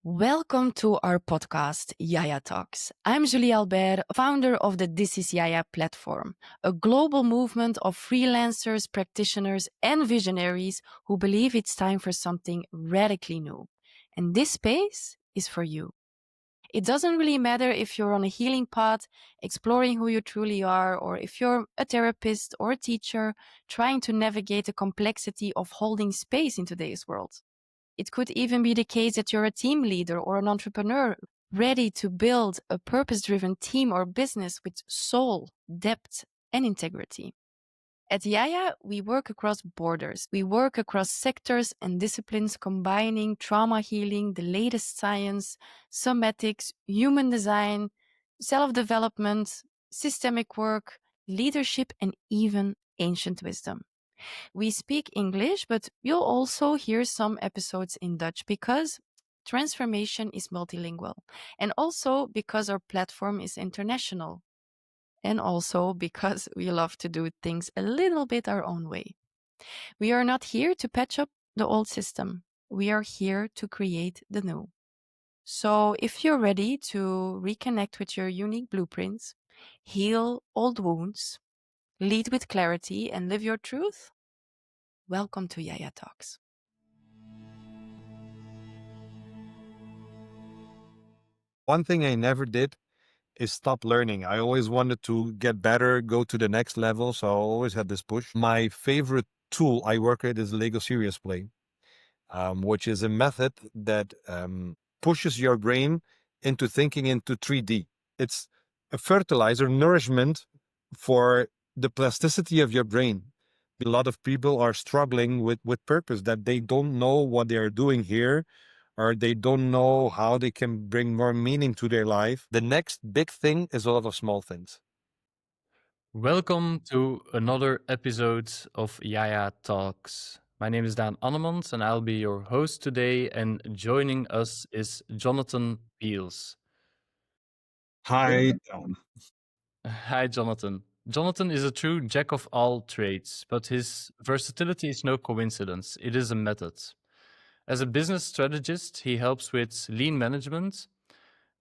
Welcome to our podcast, JAJA Talks. I'm Julie Albert, founder of the This is JAJA platform, a global movement of freelancers, practitioners, and visionaries who believe it's time for something radically new. And this space is for you. It doesn't really matter if you're on a healing path, exploring who you truly are, or if you're a therapist or a teacher trying to navigate the complexity of holding space in today's world. It could even be the case that you're a team leader or an entrepreneur ready to build a purpose-driven team or business with soul, depth, and integrity. At JAJA, we work across borders. We work across sectors and disciplines combining trauma healing, the latest science, somatics, human design, self-development, systemic work, leadership, and even ancient wisdom. We speak English, but you'll also hear some episodes in Dutch because transformation is multilingual, and also because our platform is international, and also because we love to do things a little bit our own way. We are not here to patch up the old system. We are here to create the new. So if you're ready to reconnect with your unique blueprints, heal old wounds, lead with clarity, and live your truth, welcome to JAJA Talks. One thing I never did is stop learning. I always wanted to get better, go to the next level. So I always had this push. My favorite tool I work with is Lego Serious Play, which is a method that pushes your brain into thinking into 3D. It's a fertilizer, nourishment for the plasticity of your brain. A lot of people are struggling with purpose, that they don't know what they are doing here, or they don't know how they can bring more meaning to their life. The next big thing is a lot of small things. Welcome to another episode of JAJA Talks. My name is Daan Annemans and I'll be your host today, and joining us is Jonathan Wiels. Hi. Hi, Jonathan. Jonathan is a true jack of all trades, but his versatility is no coincidence. It is a method. As a business strategist, he helps with lean management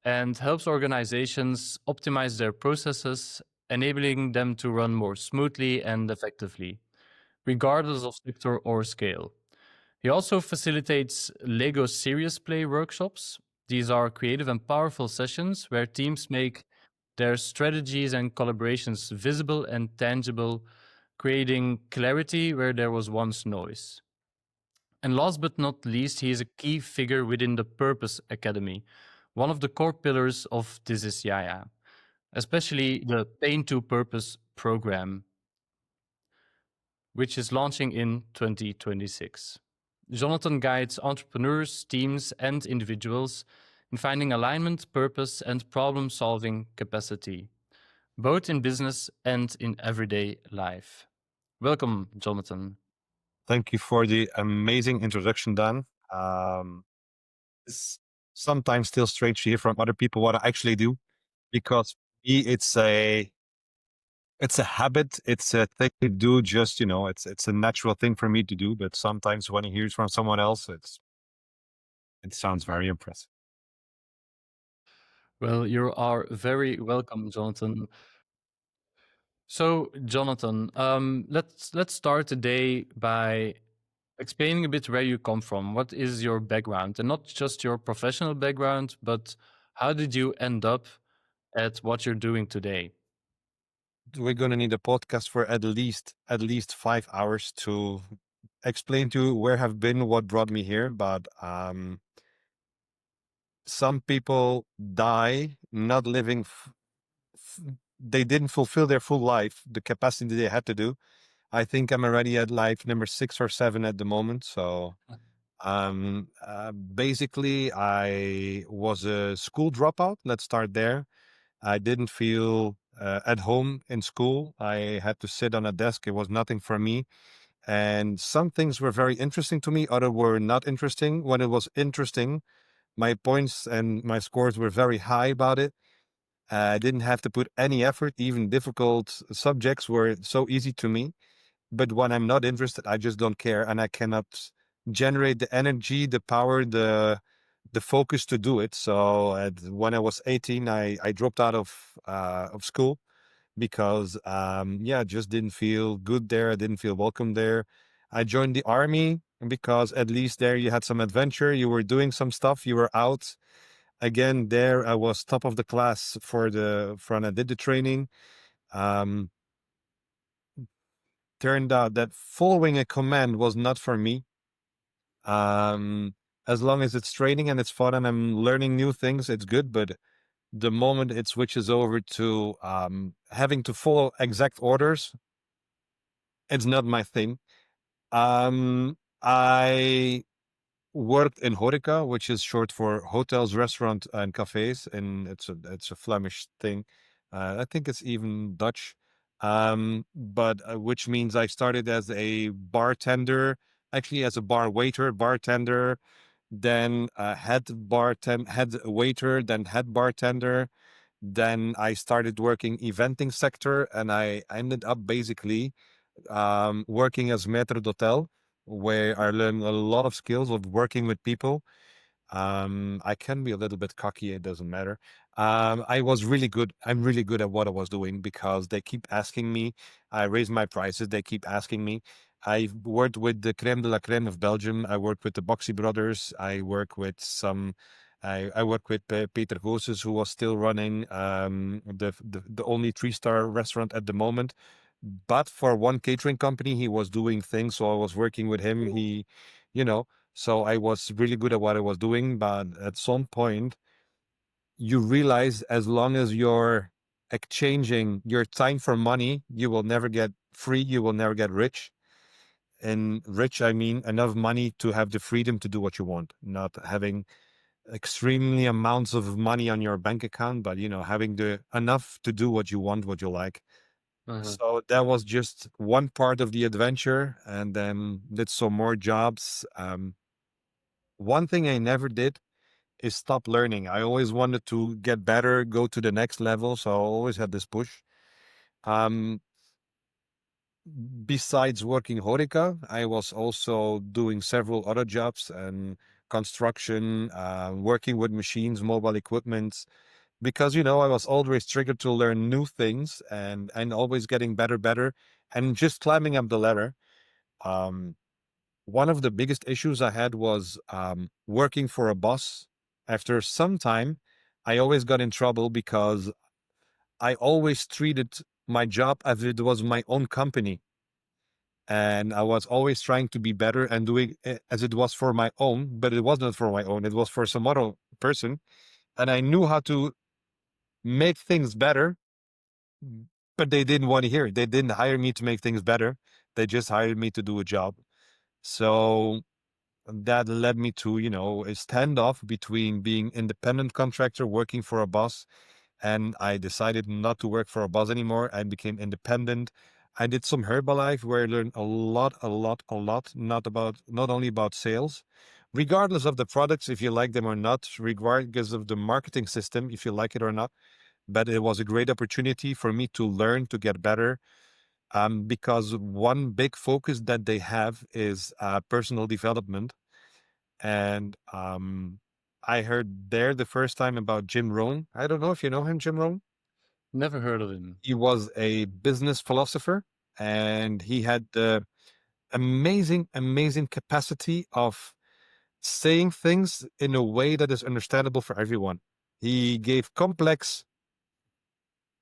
and helps organizations optimize their processes, enabling them to run more smoothly and effectively, regardless of sector or scale. He also facilitates Lego Serious Play workshops. These are creative and powerful sessions where teams make their strategies and collaborations visible and tangible, creating clarity where there was once noise. And last but not least, he is a key figure within the Purpose Academy, one of the core pillars of This is JAJA, especially the Pain to Purpose program, which is launching in 2026. Jonathan guides entrepreneurs, teams, and individuals in finding alignment, purpose, and problem-solving capacity, both in business and in everyday life. Welcome, Jonathan. Thank you for the amazing introduction, Dan. It's sometimes still strange to hear from other people what I actually do, because for me, it's a habit. It's a thing to do. Just, it's a natural thing for me to do. But sometimes when I hear it from someone else, it sounds very impressive. Well, you are very welcome, Jonathan. So, Jonathan, let's start today by explaining a bit where you come from. What is your background, and not just your professional background, but how did you end up at what you're doing today? We're going to need a podcast for at least 5 hours to explain to you where I've been, what brought me here. But some people die not living. They didn't fulfill their full life, the capacity they had to do. I think I'm already at life number 6 or 7 at the moment. So basically, I was a school dropout. Let's start there. I didn't feel at home in school. I had to sit on a desk. It was nothing for me. And some things were very interesting to me, other were not interesting. When it was interesting, my points and my scores were very high about it. I didn't have to put any effort. Even difficult subjects were so easy to me. But when I'm not interested, I just don't care. And I cannot generate the energy, the power, the the focus to do it. So when I was 18, I dropped out of school because yeah, just didn't feel good there. I didn't feel welcome there. I joined the army because at least there you had some adventure. You were doing some stuff. You were out. Again, there I was top of the class for when I did the training. Um, Turned out that following a command was not for me. Um, as long as it's training and it's fun and I'm learning new things, it's good. But the moment it switches over to having to follow exact orders, it's not my thing. I worked in horeca, which is short for hotels, restaurants, and cafes, and it's a Flemish thing. I think it's even Dutch, but which means I started as a bartender, actually as a bar waiter, bartender, then head waiter, then head bartender. Then I started working eventing sector, and I ended up basically working as maître d'hôtel, where I learned a lot of skills of working with people. I can be a little bit cocky, it doesn't matter. I was really good. I'm really good at what I was doing because they keep asking me. I raise my prices. They keep asking me. I worked with the crème de la crème of Belgium. I worked with the Boxy Brothers. I work with some. I work with Peter Goossens, who was still running the only 3-star restaurant at the moment. But for one catering company, he was doing things. So I was working with him. You know, so I was really good at what I was doing, but at some point, you realize as long as you're exchanging your time for money, you will never get free, you will never get rich. And rich, I mean enough money to have the freedom to do what you want, not having extremely amounts of money on your bank account, but having the enough to do what you want, what you like. So that was just one part of the adventure, and then did some more jobs. One thing I never did is stop learning. I always wanted to get better, go to the next level. So I always had this push. Um, Besides working Horeca, I was also doing several other jobs and construction, working with machines, mobile equipment, because, I was always triggered to learn new things and always getting better, and just climbing up the ladder. Um, One of the biggest issues I had was working for a boss. After some time, I always got in trouble because I always treated my job as it was my own company. And I was always trying to be better and doing it as it was for my own, but it wasn't for my own. It was for some other person. And I knew how to make things better, but they didn't want to hear it. They didn't hire me to make things better. They just hired me to do a job. So that led me to, a standoff between being independent contractor working for a boss, and I decided not to work for a boss anymore. I became independent. I did some Herbalife where I learned a lot, not only about sales, regardless of the products, if you like them or not, regardless of the marketing system, if you like it or not. But it was a great opportunity for me to learn, to get better, because one big focus that they have is personal development. And I heard there the first time about Jim Rohn. I don't know if you know him, Jim Rohn. Never heard of him. He was a business philosopher, and he had the amazing capacity of saying things in a way that is understandable for everyone. He gave complex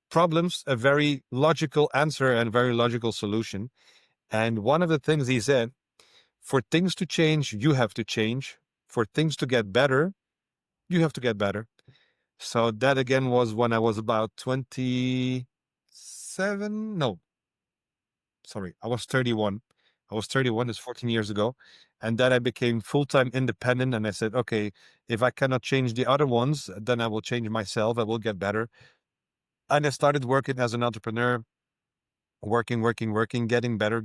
problems a very logical answer and very logical solution. And one of the things he said, for things to change, you have to change. For things to get better, you have to get better. So that again was when I was about 27. No, sorry, I was 31. I was 31, it's 14 years ago. And then I became full-time independent. And I said, okay, if I cannot change the other ones, then I will change myself. I will get better. And I started working as an entrepreneur, working, getting better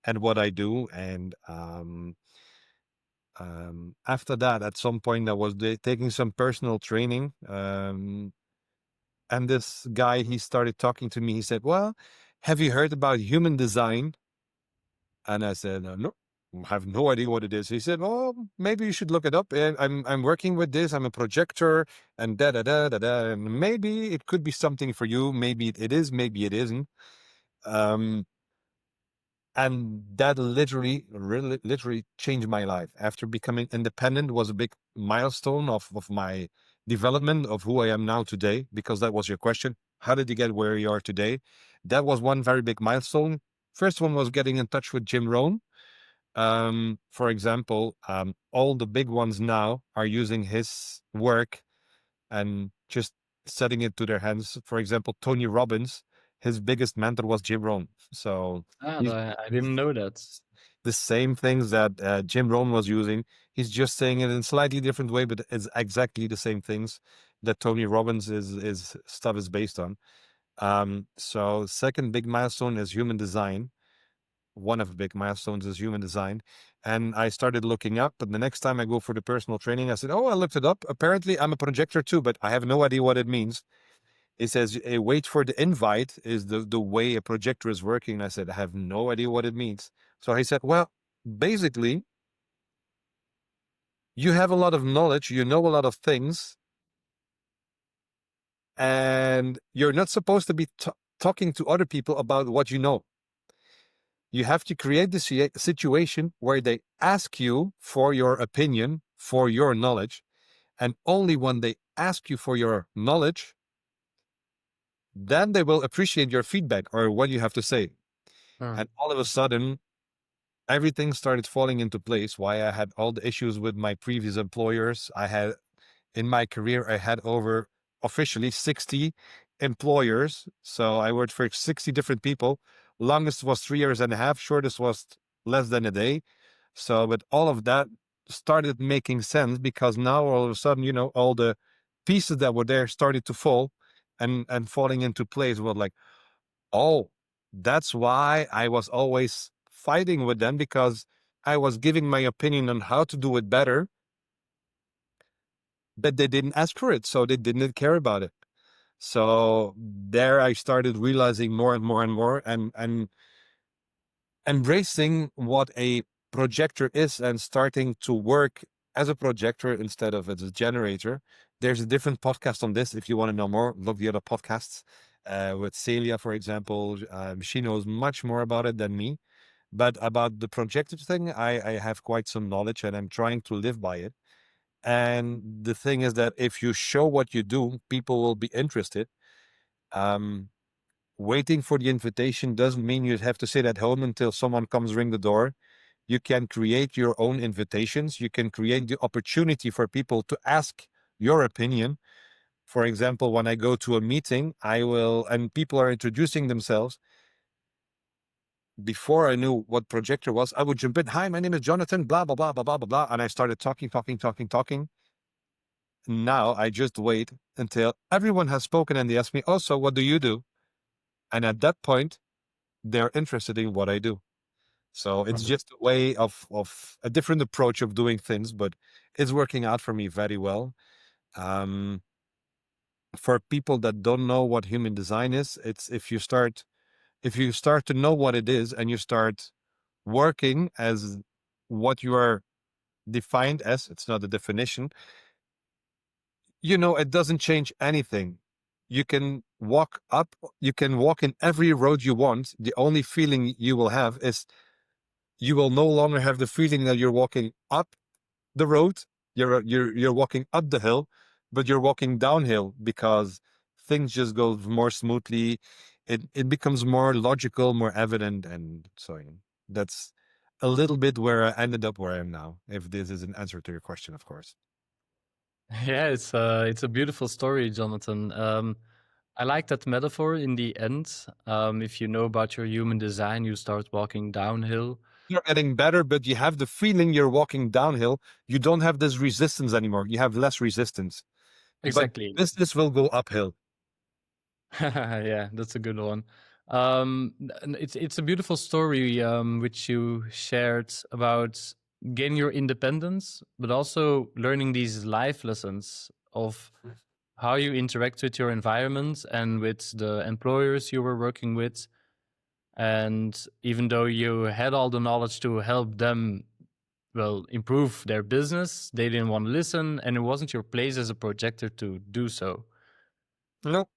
at what I do. And after that, at some point, I was taking some personal training. And this guy, he started talking to me. He said, well, have you heard about human design? And I said, no. have no idea what it is. He said, "Oh, maybe you should look it up. And I'm working with this. I'm a projector, and da da da da da. And maybe it could be something for you. Maybe it is. Maybe it isn't." Um, and that literally changed my life. After becoming independent was a big milestone of my development of who I am now today, because that was your question. How did you get where you are today? That was one very big milestone. First one was getting in touch with Jim Rohn. For example, all the big ones now are using his work and just setting it to their hands. For example, Tony Robbins, his biggest mentor was Jim Rohn. So he's I didn't know that. the same things that Jim Rohn was using. He's just saying it in a slightly different way, but it's exactly the same things that Tony Robbins is stuff is based on. So second big milestone is human design. One of the big milestones is human design. And I started looking up, but the next time I go for the personal training, I said, "Oh, I looked it up. Apparently I'm a projector too, but I have no idea what it means." It says, wait for the invite is the way a projector is working. And I said, I have no idea what it means. So he said, well, basically, you have a lot of knowledge, you know a lot of things, and you're not supposed to be talking to other people about what you know. You have to create the situation where they ask you for your opinion, for your knowledge, and only when they ask you for your knowledge, then they will appreciate your feedback or what you have to say. And all of a sudden, everything started falling into place. Why I had all the issues with my previous employers. In my career, I had over officially 60 employers. So I worked for 60 different people. Longest was 3.5 years. Shortest was less than a day. So, but all of that started making sense because now all of a sudden, all the pieces that were there started to fall and falling into place. Well, like, oh, that's why I was always fighting with them, because I was giving my opinion on how to do it better, but they didn't ask for it. So they didn't care about it. So there I started realizing more and more and more and embracing what a projector is and starting to work as a projector instead of as a generator. There's a different podcast on this. If you want to know more, look the other podcasts with Celia, for example. She knows much more about it than me. But about the projector thing, I have quite some knowledge and I'm trying to live by it. And the thing is that if you show what you do, people will be interested. Waiting for the invitation doesn't mean you have to sit at home until someone comes ring the door. You can create your own invitations. You can create the opportunity for people to ask your opinion. For example, when I go to a meeting, and people are introducing themselves. Before I knew what projector was, I would jump in. Hi, my name is Jonathan, blah, blah, blah, blah, blah, blah, blah. And I started talking. Now I just wait until everyone has spoken and they ask me, oh, so what do you do? And at that point, they're interested in what I do. So it's just a way of a different approach of doing things, but it's working out for me very well. For people that don't know what human design is, it's if you start to know what it is and you start working as what you are defined as, it's not a definition, it doesn't change anything. You can walk in every road you want. The only feeling you will have is you will no longer have the feeling that you're walking up the road. You're walking up the hill, but you're walking downhill because things just go more smoothly. It becomes more logical, more evident. And so that's a little bit where I ended up where I am now, if this is an answer to your question, of course. Yeah, it's a beautiful story, Jonathan. I like that metaphor in the end. If you know about your human design, you start walking downhill. You're getting better, but you have the feeling you're walking downhill. You don't have this resistance anymore. You have less resistance. Exactly. But this will go uphill. Yeah, that's a good one. It's a beautiful story which you shared about gaining your independence, but also learning these life lessons of how you interact with your environment and with the employers you were working with. And even though you had all the knowledge to help them, well, improve their business, they didn't want to listen, and it wasn't your place as a projector to do so. No,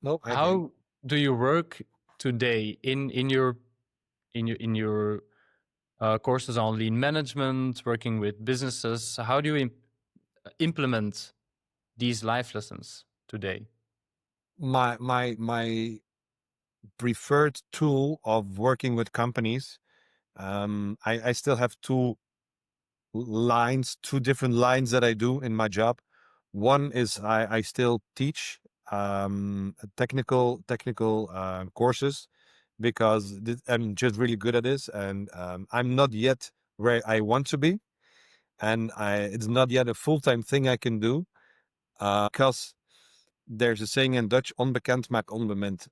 I didn't. How do you work today in your courses on lean management, working with businesses? How do you implement these life lessons today? My preferred tool of working with companies. I still have two different lines that I do in my job. One is I still teach technical courses because I'm just really good at this, and I'm not yet where I want to be, and it's not yet a full-time thing I can do because there's a saying in Dutch, onbekend maakt onbemind.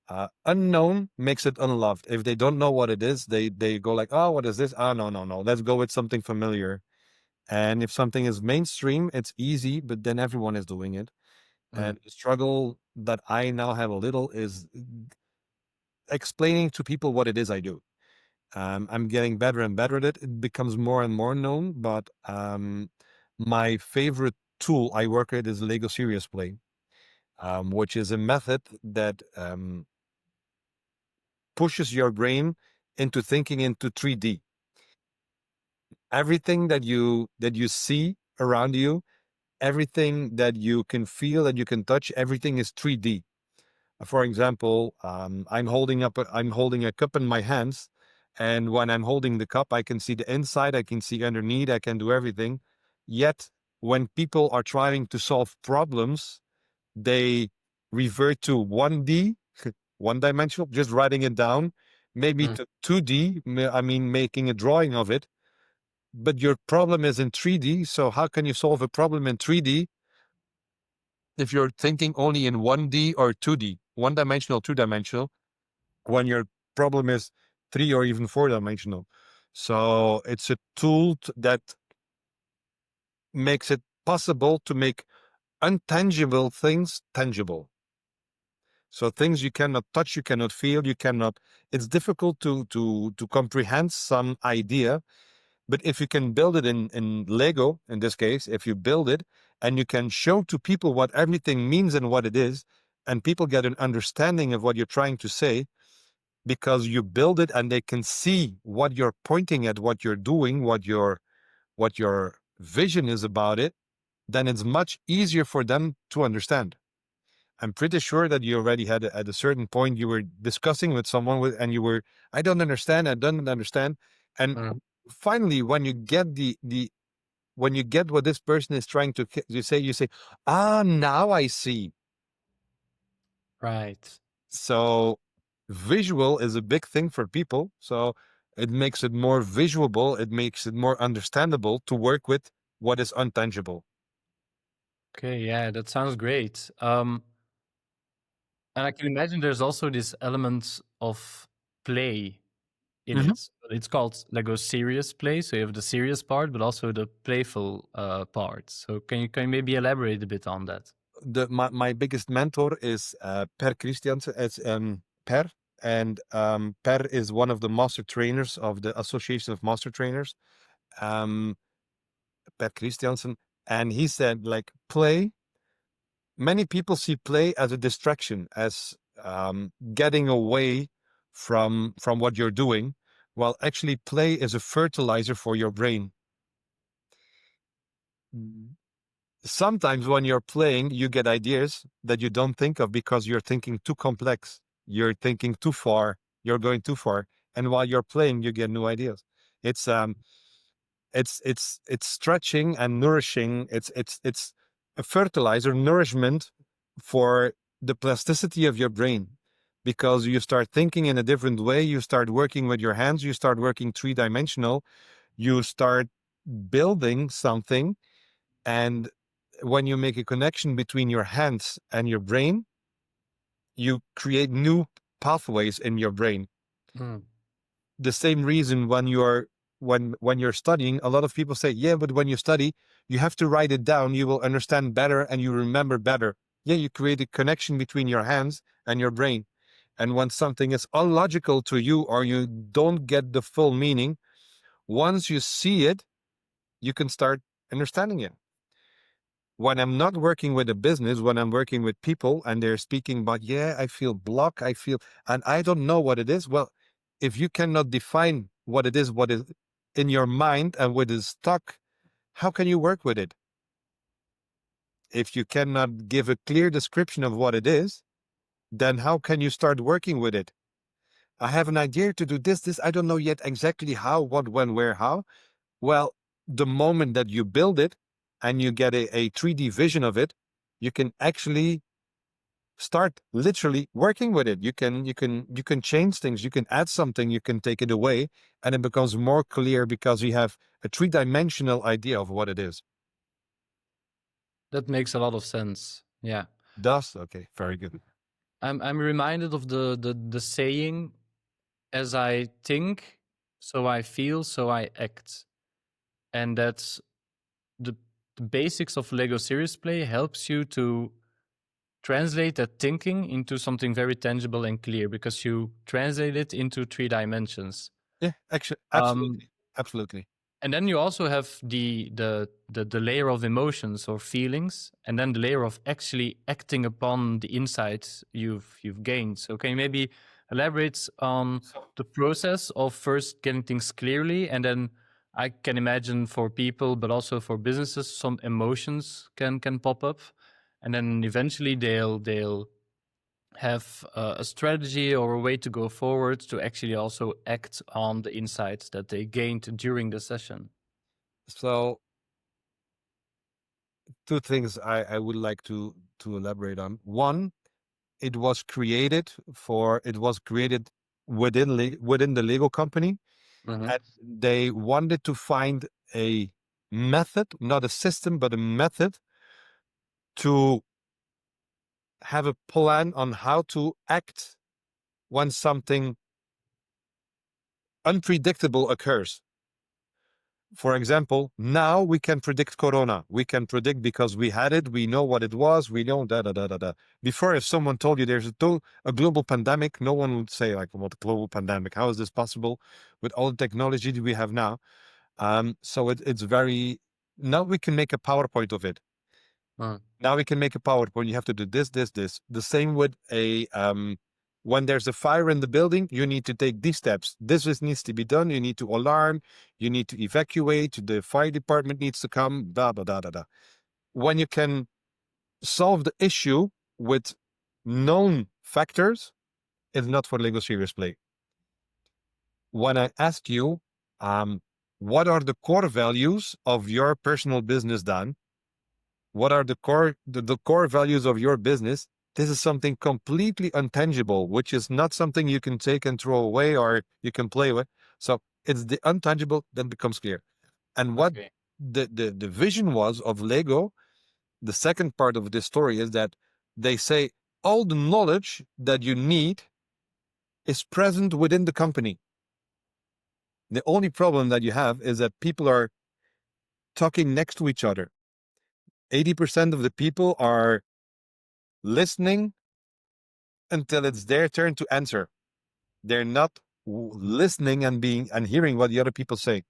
Unknown makes it unloved. If they don't know what it is, they go like, oh, what is this? Oh, no. Let's go with something familiar. And if something is mainstream, it's easy, but then everyone is doing it. And the struggle that I now have a little is explaining to people what it is I do. I'm getting better and better at it. It becomes more and more known, but my favorite tool I work with is Lego Serious Play, which is a method that pushes your brain into thinking into 3D. Everything that you see around you, everything that you can feel, that you can touch, everything is 3D. For example, I'm holding a cup in my hands, and when I'm holding the cup, I can see the inside, I can see underneath, I can do everything. Yet, when people are trying to solve problems, they revert to 1D, one-dimensional, just writing it down, maybe to 2D, making a drawing of it. But your problem is in 3D, so how can you solve a problem in 3D if you're thinking only in 1D or 2D, one-dimensional, two-dimensional, when your problem is 3 or even 4-dimensional? So it's a tool that makes it possible to make untangible things tangible. So things you cannot touch, you cannot feel, it's difficult to comprehend some idea. But if you can build it in Lego, in this case, if you build it and you can show to people what everything means and what it is, and people get an understanding of what you're trying to say, because you build it and they can see what you're pointing at, what you're doing, what your vision is about it, then it's much easier for them to understand. I'm pretty sure that you already had at a certain point you were discussing with someone and you were, I don't understand. And finally, when you get when you get what this person is trying to you say, now I see. Right. So visual is a big thing for people. So it makes it more visual. It makes it more understandable to work with what is untangible. Okay, yeah, that sounds great. And I can imagine there's also this element of play in it. It's called Lego Serious Play. So you have the serious part, but also the playful part. So can you maybe elaborate a bit on that? My biggest mentor is Per Christiansen. It's Per, and Per is one of the master trainers of the Association of Master Trainers. Per Christiansen, and he said, like, play. Many people see play as a distraction, as getting away from what you're doing, while actually play is a fertilizer for your brain. Sometimes when you're playing, you get ideas that you don't think of because you're thinking too complex. You're thinking too far. You're going too far. And while you're playing, you get new ideas. It's stretching and nourishing. It's a fertilizer, nourishment for the plasticity of your brain, because you start thinking in a different way. You start working with your hands. You start working 3-dimensional. You start building something, and when you make a connection between your hands and your brain, you create new pathways in your brain. The same reason when you're studying, a lot of people say, yeah, but when you study, you have to write it down. You will understand better and you remember better. Yeah, you create a connection between your hands and your brain. And when something is illogical to you or you don't get the full meaning, once you see it, you can start understanding it. When I'm not working with a business, when I'm working with people and they're speaking about, yeah, I feel block, and I don't know what it is. Well, if you cannot define what is in your mind and what is stuck, how can you work with it? If you cannot give a clear description of what it is, then how can you start working with it? I have an idea to do this. I don't know yet exactly how, what, when, where, how. Well, the moment that you build it and you get a 3D vision of it, you can actually start literally working with it. You can change things, you can add something, you can take it away, and it becomes more clear because you have a 3-dimensional idea of what it is. That makes a lot of sense. Yeah. Does? Okay, very good. I'm reminded of the saying, as I think, so I feel, so I act. And that's the basics of Lego Serious Play helps you to translate that thinking into something very tangible and clear, because you translate it into 3 dimensions. Yeah, actually, absolutely. And then you also have the layer of emotions or feelings, and then the layer of actually acting upon the insights you've gained. So can you maybe elaborate on the process of first getting things clearly, and then I can imagine for people, but also for businesses, some emotions can pop up, and then eventually they'll have a strategy or a way to go forward to actually also act on the insights that they gained during the session. So 2 things I would like to elaborate on. One, it was created within the Lego company, and they wanted to find a method, not a system, but a method to have a plan on how to act when something unpredictable occurs. For example, now we can predict Corona. We can predict because we had it. We know what it was. We know da da da da da. Before, if someone told you there's a global pandemic, no one would say like, "What global pandemic? How is this possible with all the technology that we have now?" So it's very. Now we can make a PowerPoint of it. Now we can make a PowerPoint. You have to do this, this, this. The same with when there's a fire in the building, you need to take these steps. This needs to be done. You need to alarm. You need to evacuate. The fire department needs to come. Blah, blah, blah, blah, blah. When you can solve the issue with known factors, it's not for Lego Serious Play. When I ask you, what are the core values of your personal business, Daan? What are the core values of your business? This is something completely intangible, which is not something you can take and throw away or you can play with. So it's the intangible that becomes clear. And what the vision was of Lego, the second part of this story, is that they say all the knowledge that you need is present within the company. The only problem that you have is that people are talking next to each other. 80% of the people are listening until it's their turn to answer. They're not listening and hearing what the other people say.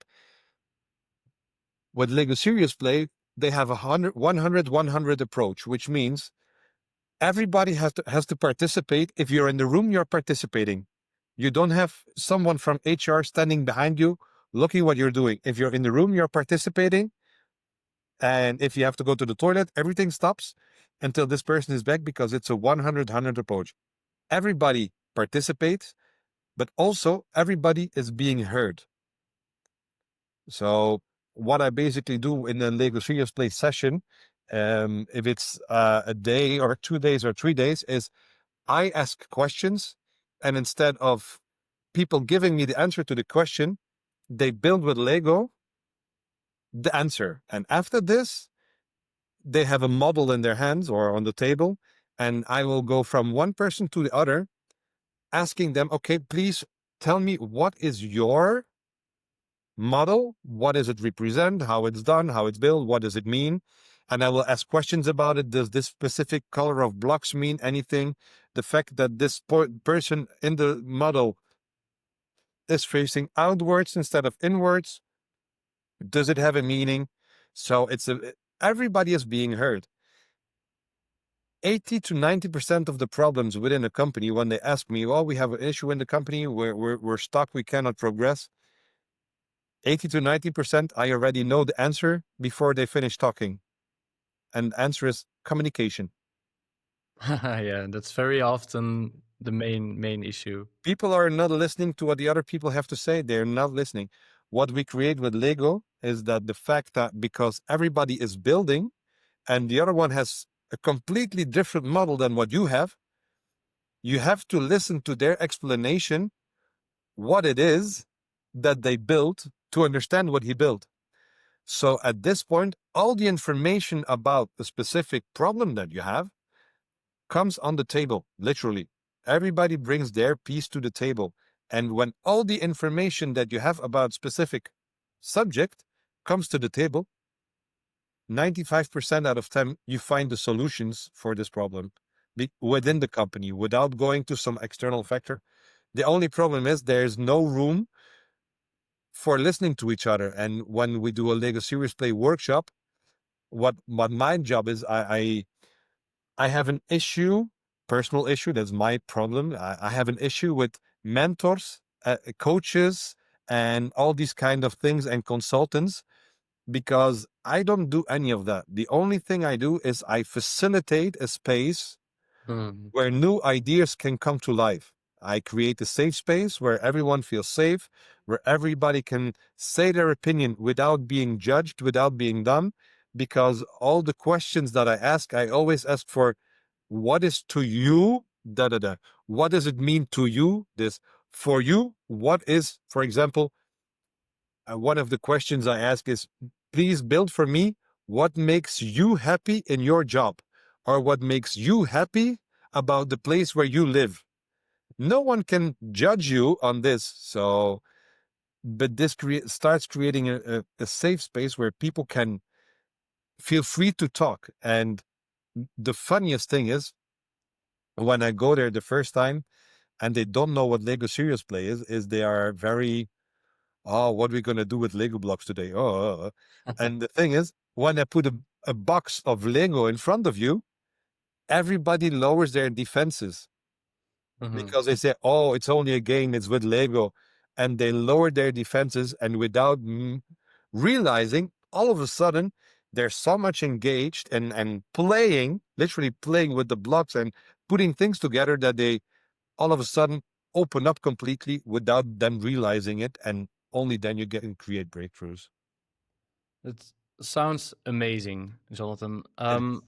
With Lego Serious Play, they have a 100 approach, which means everybody has to participate. If you're in the room, you're participating. You don't have someone from HR standing behind you looking what you're doing. If you're in the room, you're participating. And if you have to go to the toilet, everything stops until this person is back, because it's a 100 approach. Everybody participates, but also everybody is being heard. So what I basically do in a Lego Serious Play session, if it's a day or 2 days or 3 days, is I ask questions, and instead of people giving me the answer to the question, they build with Lego the answer. And after this, they have a model in their hands or on the table, and I will go from one person to the other, asking them, okay, please tell me, what is your model? What does it represent? How it's done? How it's built? What does it mean? And I will ask questions about it. Does this specific color of blocks mean anything? the fact that this person in the model is facing outwards instead of inwards? Does it have a meaning? So everybody is being heard. 80 to 90% of the problems within a company, when they ask me, well, we have an issue in the company, we're stuck, we cannot progress. 80 to 90%, I already know the answer before they finish talking. And the answer is communication. Yeah, that's very often the main issue. People are not listening to what the other people have to say. They're not listening. What we create with Lego is that the fact that because everybody is building and the other one has a completely different model than what you have to listen to their explanation, what it is that they built, to understand what he built. So at this point, all the information about the specific problem that you have comes on the table, literally. Everybody brings their piece to the table. And when all the information that you have about specific subject comes to the table, 95% out of time, you find the solutions for this problem within the company without going to some external factor. The only problem is there's no room for listening to each other. And when we do a Lego Serious Play workshop, what my job is, I have an issue, personal issue. That's my problem. I have an issue with mentors, coaches, and all these kind of things and consultants, because I don't do any of that. The only thing I do is I facilitate a space where new ideas can come to life. I create a safe space where everyone feels safe, where everybody can say their opinion without being judged, without being dumb, because all the questions that I ask, I always ask for, what is to you, da da da. What does it mean to you, this? For you, what is, for example, one of the questions I ask is, please build for me what makes you happy in your job, or what makes you happy about the place where you live. No one can judge you on this. So, but this starts creating a safe space where people can feel free to talk. And the funniest thing is, when I go there the first time and they don't know what Lego Serious Play is they are very, oh, what are we going to do with Lego blocks today? Oh. And the thing is, when I put a box of Lego in front of you, everybody lowers their defenses because they say, oh, it's only a game, it's with Lego. And they lower their defenses, and without realizing, all of a sudden, they're so much engaged and playing, literally playing with the blocks and putting things together, that they all of a sudden open up completely without them realizing it. And only then you get and create breakthroughs. It sounds amazing, Jonathan. It is.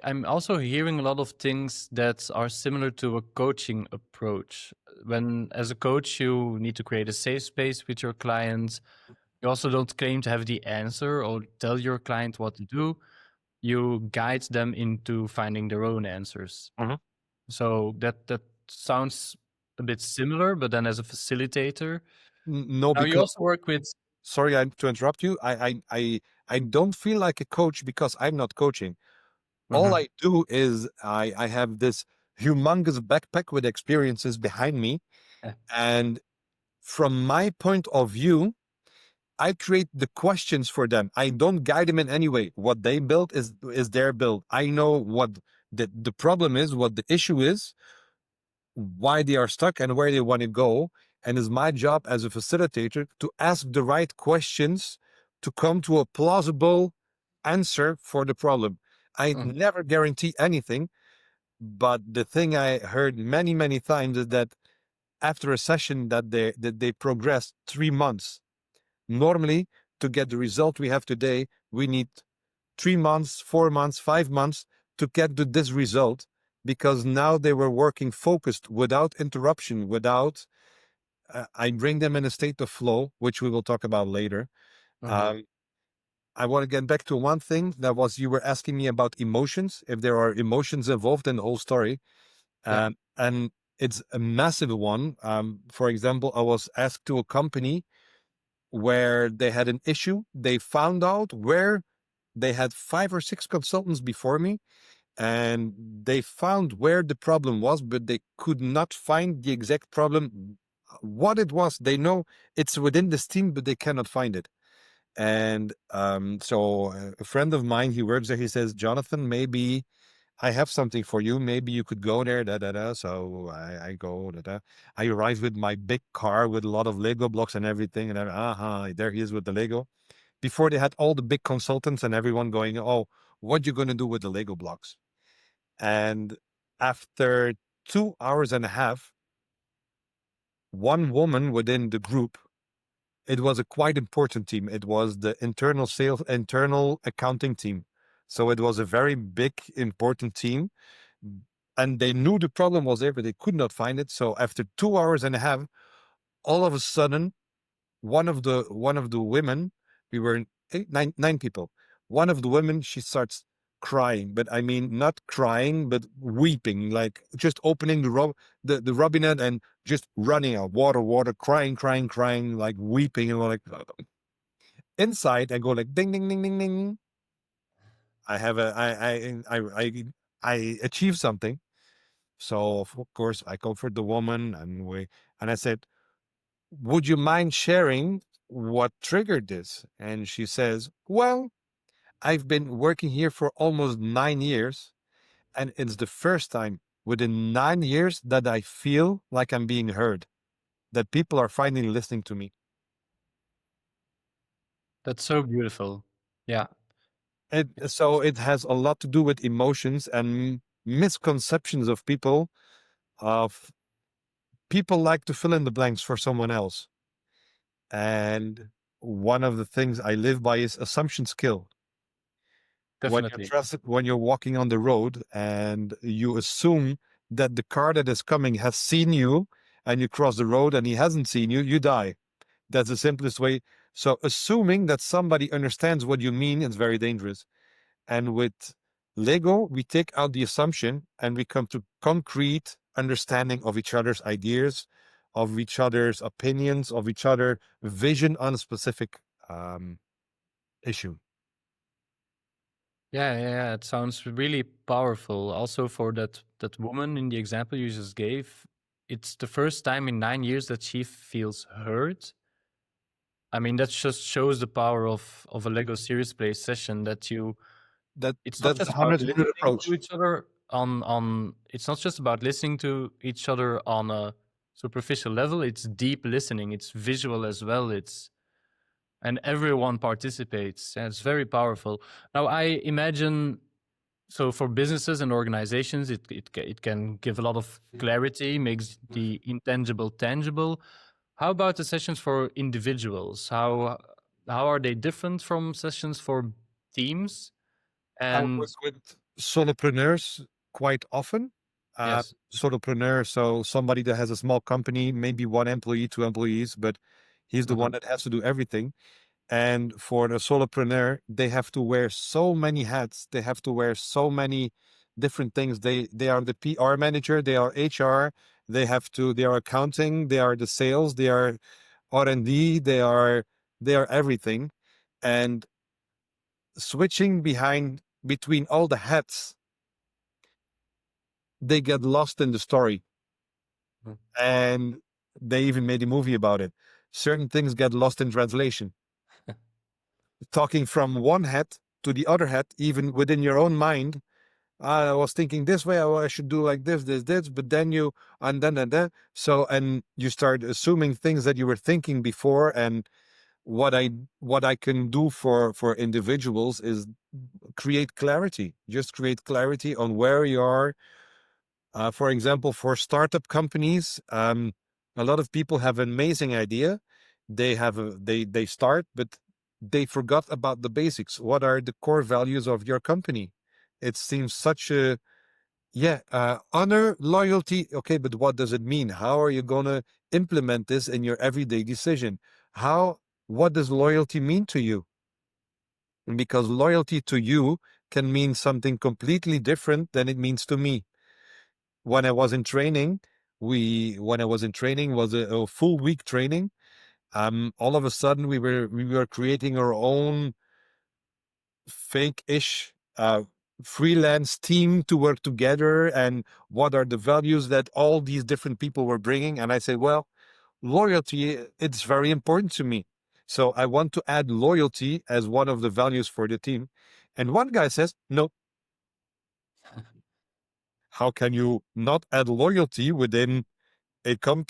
I'm also hearing a lot of things that are similar to a coaching approach. When, as a coach, you need to create a safe space with your clients. You also don't claim to have the answer or tell your client what to do. You guide them into finding their own answers. Mhm. So that sounds a bit similar, but then as a facilitator. No, Now you because also work with. sorry to interrupt you. I don't feel like a coach because I'm not coaching. All I do is I have this humongous backpack with experiences behind me. Yeah. And from my point of view, I create the questions for them. I don't guide them in any way. What they built is their build. I know what the problem is, what the issue is, why they are stuck, and where they want to go. And it's my job as a facilitator to ask the right questions to come to a plausible answer for the problem. I never guarantee anything, but the thing I heard many, many times is that after a session that they progress 3 months. Normally, to get the result we have today, we need 3 months, 4 months, 5 months to get to this result, because now they were working focused without interruption, without, I bring them in a state of flow, which we will talk about later. I want to get back to one thing that was, you were asking me about emotions, if there are emotions involved in the whole story. Yeah. And it's a massive one. For example, I was asked to a company where they had an issue. They found out where they had 5 or 6 consultants before me, and they found where the problem was, but they could not find the exact problem, what it was. They know it's within this team, but they cannot find it. And so a friend of mine, he works there, he says, Jonathan, maybe I have something for you. Maybe you could go there, da da da. So I go, da da. I arrive with my big car with a lot of Lego blocks and everything. And there he is with the Lego. Before they had all the big consultants and everyone going, oh, what you going to do with the Lego blocks? And after 2 hours and a half, one woman within the group, it was a quite important team. It was the internal accounting team. So it was a very big, important team. And they knew the problem was there, but they could not find it. So after 2 hours and a half, all of a sudden, one of the women, we were nine people. One of the women, she starts crying, but I mean not crying, but weeping, like just opening the robinette and just running out, water, crying, like weeping, and we're like inside. I go like ding ding ding ding ding. I have a I achieved something. So of course I comfort the woman, and I said, would you mind sharing what triggered this? And she says, well, I've been working here for almost 9 years, and it's the first time within 9 years that I feel like I'm being heard, that people are finally listening to me. That's so beautiful. Yeah, So it has a lot to do with emotions and misconceptions of people. Of people like to fill in the blanks for someone else. And one of the things I live by is assumption skill. definitely. When you're walking on the road and you assume that the car that is coming has seen you, and you cross the road and he hasn't seen you, you die. That's the simplest way. So assuming that somebody understands what you mean is very dangerous. And with Lego, we take out the assumption and we come to concrete understanding of each other's ideas, of each other's opinions, of each other vision on a specific issue. Yeah. It sounds really powerful. Also, for that woman in the example you just gave, it's the first time in 9 years that she feels heard. I mean, that just shows the power of a Lego Serious Play session. It's not That's the just about 100 listening approach. to each other on. It's not just about listening to each other on a superficial level. It's deep listening. It's visual as well. And everyone participates. And it's very powerful. Now, I imagine, so for businesses and organizations, it can give a lot of clarity, makes the intangible tangible. How about the sessions for individuals? How are they different from sessions for teams? I And work with solopreneurs quite often. yes, Solopreneur, so somebody that has a small company, maybe one employee, two employees, but he's the one that has to do everything. And for the solopreneur, they have to wear so many hats. They have to wear so many different things. They are the PR manager, they are HR, they are accounting, they are the sales, they are R&D, they are everything. And switching between all the hats, they get lost in the story. Mm. And they even made a movie about it. Certain things get lost in translation. Talking from one hat to the other hat, even within your own mind. I was thinking this way, I should do like this, but then and then. So, and you start assuming things that you were thinking before. And what I can do for individuals is create clarity, just create clarity on where you are. For example, for startup companies, a lot of people have an amazing idea. They start, but they forgot about the basics. What are the core values of your company? It seems such a honor, loyalty. Okay, but what does it mean? How are you gonna implement this in your everyday decision? What does loyalty mean to you? Because loyalty to you can mean something completely different than it means to me. When I was in training, was a full week training. All of a sudden we were creating our own fake-ish freelance team to work together, and what are the values that all these different people were bringing. And I said, well, loyalty, it's very important to me. So I want to add loyalty as one of the values for the team. And one guy says, no, how can you not add loyalty within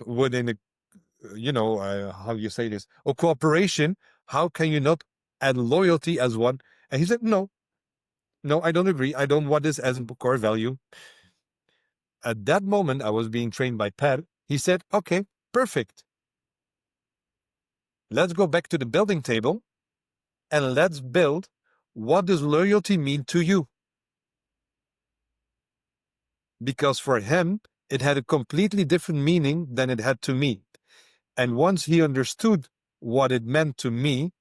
within a, how you say this, a cooperation? How can you not add loyalty as one? And he said, no, I don't agree. I don't want this as a core value. At that moment, I was being trained by Per. He said, okay, perfect. Let's go back to the building table and let's build, what does loyalty mean to you? Because for him, it had a completely different meaning than it had to me. And once he understood what it meant to me,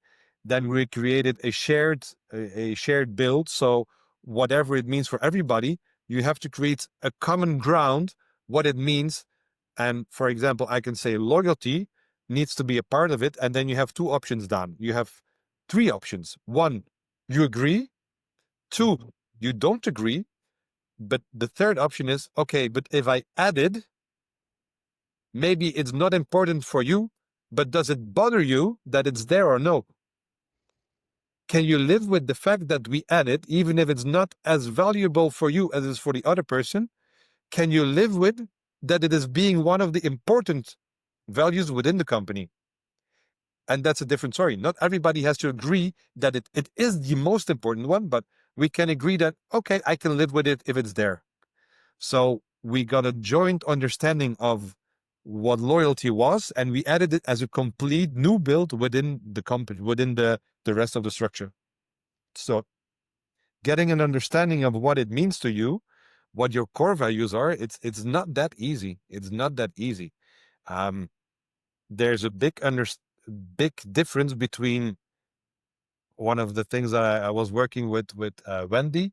then we created a shared build. So whatever it means for everybody, you have to create a common ground, what it means. And for example, I can say loyalty needs to be a part of it. And then you have two options, Daan. You have three options. One, you agree. Two, you don't agree. But the third option is, okay, but if I added, maybe it's not important for you, but does it bother you that it's there or no? Can you live with the fact that we added, even if it's not as valuable for you as it is for the other person? Can you live with that it is being one of the important values within the company? And that's a different story. Not everybody has to agree that it is the most important one, but we can agree that, okay, I can live with it if it's there. So we got a joint understanding of what loyalty was, and we added it as a complete new build within the company, within the rest of the structure. So getting an understanding of what it means to you, what your core values are, it's not that easy. It's not that easy. There's a big difference between one of the things that I was working with Wendy.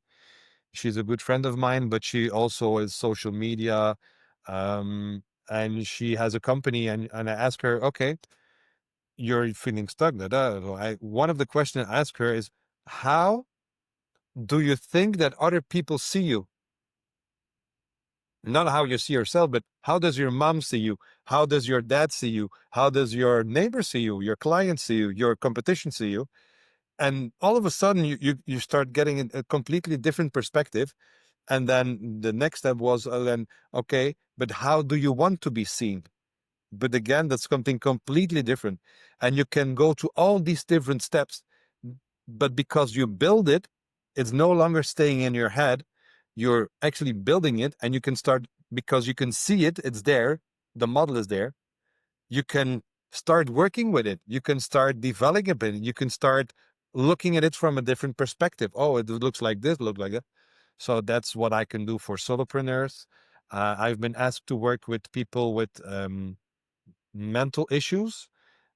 She's a good friend of mine, but she also is social media, and she has a company. And I ask her, okay, you're feeling stuck. One of the questions I ask her is, how do you think that other people see you? Not how you see yourself, but how does your mom see you? How does your dad see you? How does your neighbor see you? Your client see you? Your competition see you? And all of a sudden, you start getting a completely different perspective. And then the next step was then, okay, but how do you want to be seen? But again, that's something completely different. And you can go to all these different steps, but because you build it, it's no longer staying in your head. You're actually building it, and you can start, because you can see it, it's there, the model is there. You can start working with it. You can start developing it. You can start looking at it from a different perspective. Oh, it looks like this, look like that. So that's what I can do for solopreneurs. I've been asked to work with people with mental issues,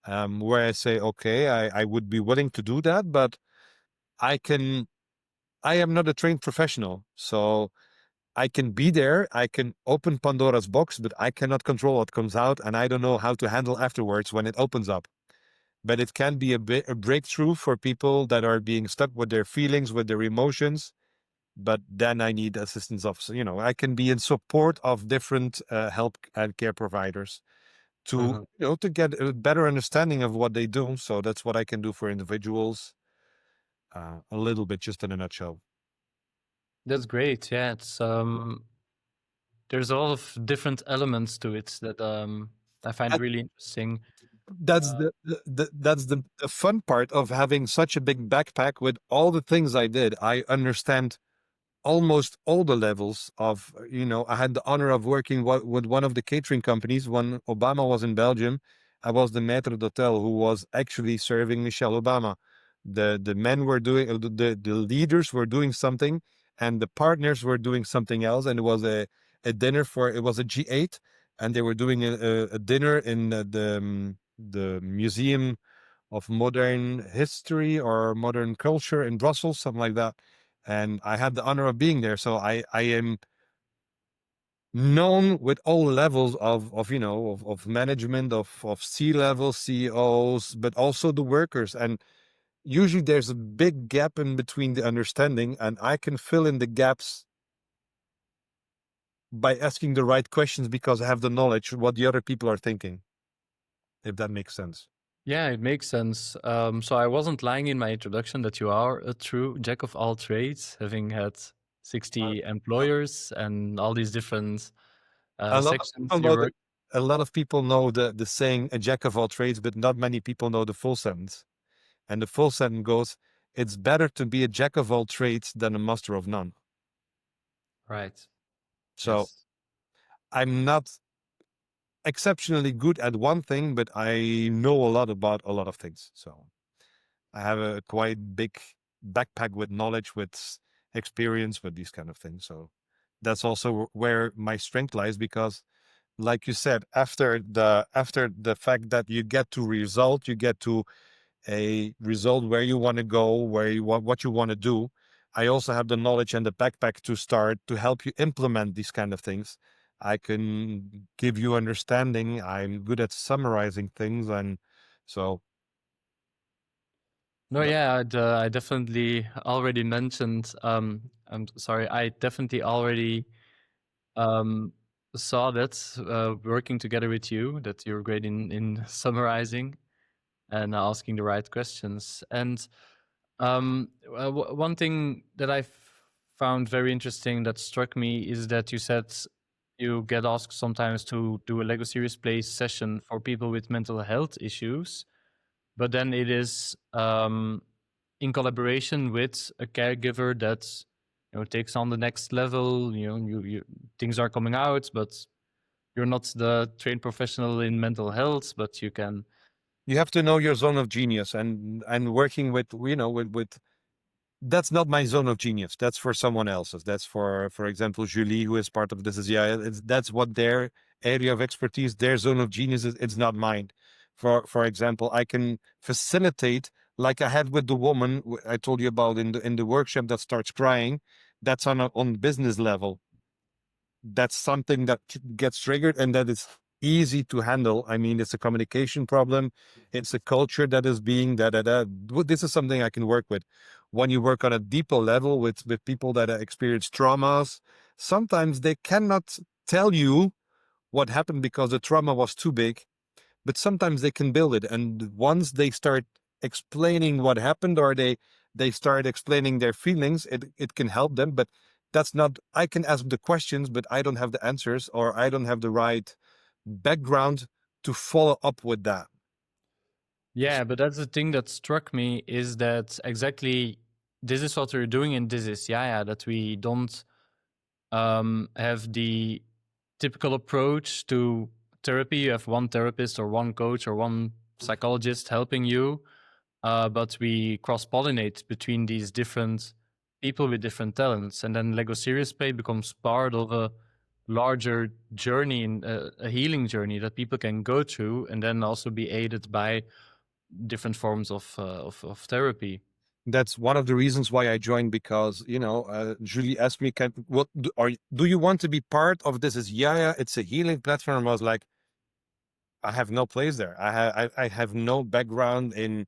where I say, okay, I would be willing to do that, but I am not a trained professional. So I can be there, I can open Pandora's box, but I cannot control what comes out, and I don't know how to handle afterwards when it opens up. But it can be a breakthrough for people that are being stuck with their feelings, with their emotions. But then I need assistance of, I can be in support of different help and care providers to, to get a better understanding of what they do. So that's what I can do for individuals, a little bit, just in a nutshell. That's great. Yeah, it's there's a lot of different elements to it that I find And really interesting. that's the fun part of having such a big backpack with all the things I did. I understand almost all the levels of, I had the honor of working with one of the catering companies when Obama was in Belgium. I was the maître d'hôtel who was actually serving Michelle Obama. The men were doing, the leaders were doing something, and the partners were doing something else. And it was a dinner it was a G8, and they were doing a dinner in the Museum of Modern History or Modern Culture in Brussels, something like that. And I had the honor of being there. So I am known with all levels of management, of C-level CEOs, but also the workers. And, usually there's a big gap in between the understanding, and I can fill in the gaps by asking the right questions because I have the knowledge what the other people are thinking, if that makes sense. Yeah, it makes sense. So I wasn't lying in my introduction that you are a true jack of all trades, having had 60 employers and all these different A lot of sections people you know work. a lot of people know the saying a jack of all trades, but not many people know the full sentence. And the full sentence goes, it's better to be a jack of all trades than a master of none. Right. So Yes. I'm not exceptionally good at one thing, but I know a lot about a lot of things. So I have a quite big backpack with knowledge, with experience, with these kind of things. So that's also where my strength lies, because like you said, after the fact that you get to a result where you want to go, where you want what you want to do. I also have the knowledge and the backpack to start to help you implement these kind of things. I can give you understanding. I'm good at summarizing things, and so No, that, yeah, I definitely already mentioned. I'm sorry, I definitely already um, saw that working together with you, that you're great in summarizing and asking the right questions. And one thing that I found very interesting that struck me is that you said you get asked sometimes to do a Lego Series Play session for people with mental health issues, but then it is in collaboration with a caregiver that takes on the next level. You things are coming out, but you're not the trained professional in mental health, but you can. you have to know your zone of genius, and working with with that's not my zone of genius. That's for someone else's. That's for example, Julie, who is part of this. Is yeah, that's what their area of expertise, their zone of genius is. It's not mine. For example, I can facilitate, like I had with the woman I told you about in the workshop that starts crying. That's on business level. That's something that gets triggered and that is easy to handle. I mean, it's a communication problem. It's a culture that is being This is something I can work with. When you work on a deeper level with people that experience traumas, sometimes they cannot tell you what happened because the trauma was too big, but sometimes they can build it. And once they start explaining what happened, or they start explaining their feelings, it can help them. But that's not, I can ask the questions, but I don't have the answers, or I don't have the right background to follow up with that. Yeah, but that's the thing that struck me is that exactly this is what we're doing in This Is Yaya, that we don't have the typical approach to therapy. You have one therapist or one coach or one psychologist helping you, but we cross-pollinate between these different people with different talents. And then Lego Serious Play becomes part of a larger journey, a healing journey that people can go through and then also be aided by different forms of therapy. That's one of the reasons why I joined, because Julie asked me, do you want to be part of this? Is Yaya? It's a healing platform. I was like, I have no place there. I have no background in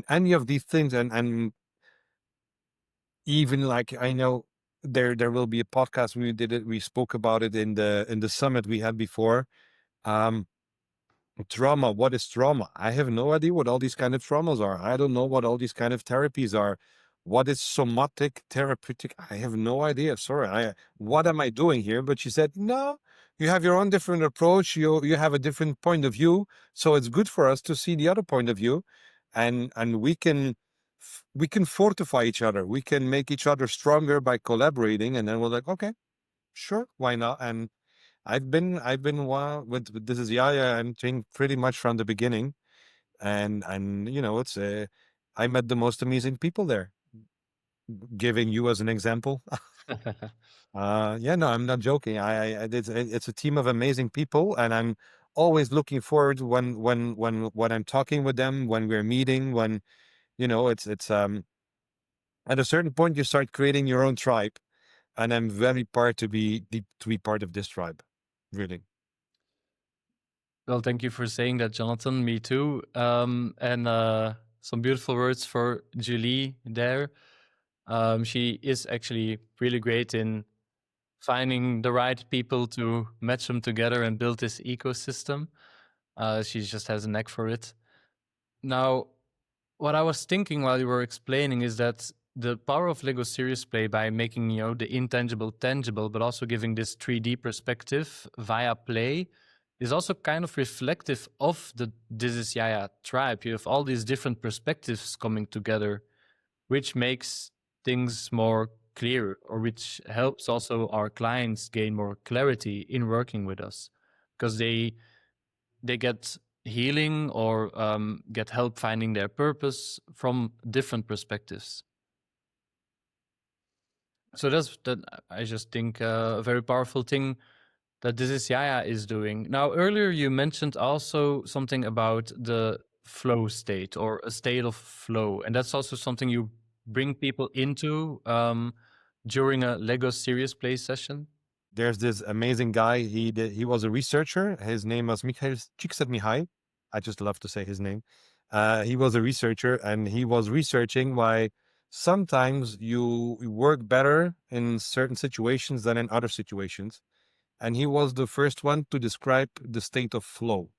any of these things, and even like I know there will be a podcast. We spoke about it in the summit we had before. Um, Trauma. What is trauma? I have no idea what all these kind of traumas are. I don't know what all these kind of therapies are. What is somatic therapeutic? I have no idea. Sorry. What am I doing here? But she said, no, you have your own different approach. You have a different point of view. So it's good for us to see the other point of view, and we can fortify each other. We can make each other stronger by collaborating. And then we're like, okay, sure, why not? And I've been with This Is Yaya, I'm think pretty much from the beginning, and it's I met the most amazing people there. Giving you as an example, yeah, no, I'm not joking. It's a team of amazing people, and I'm always looking forward when I'm talking with them, when we're meeting, when it's at a certain point you start creating your own tribe, and I'm very proud to be part of this tribe, really. Well, thank you for saying that, Jonathan. Me too. And Some beautiful words for Julie there. She is actually really great in finding the right people to match them together and build this ecosystem. She just has a knack for it. Now, what I was thinking while you were explaining is that the power of Lego Serious Play, by making the intangible tangible, but also giving this 3D perspective via play, is also kind of reflective of the This Is Yaya tribe. You have all these different perspectives coming together, which makes things more clear, or which helps also our clients gain more clarity in working with us, because they get healing or get help finding their purpose from different perspectives. So that's that. I just think a very powerful thing that This Is Yaya is doing. Now, earlier you mentioned also something about the flow state, or a state of flow, and that's also something you bring people into during a Lego Serious Play session. There's this amazing guy. He was a researcher. His name was Mikhail Csikszentmihalyi. I just love to say his name. He was a researcher, and he was researching why sometimes you work better in certain situations than in other situations. And he was the first one to describe the state of flow.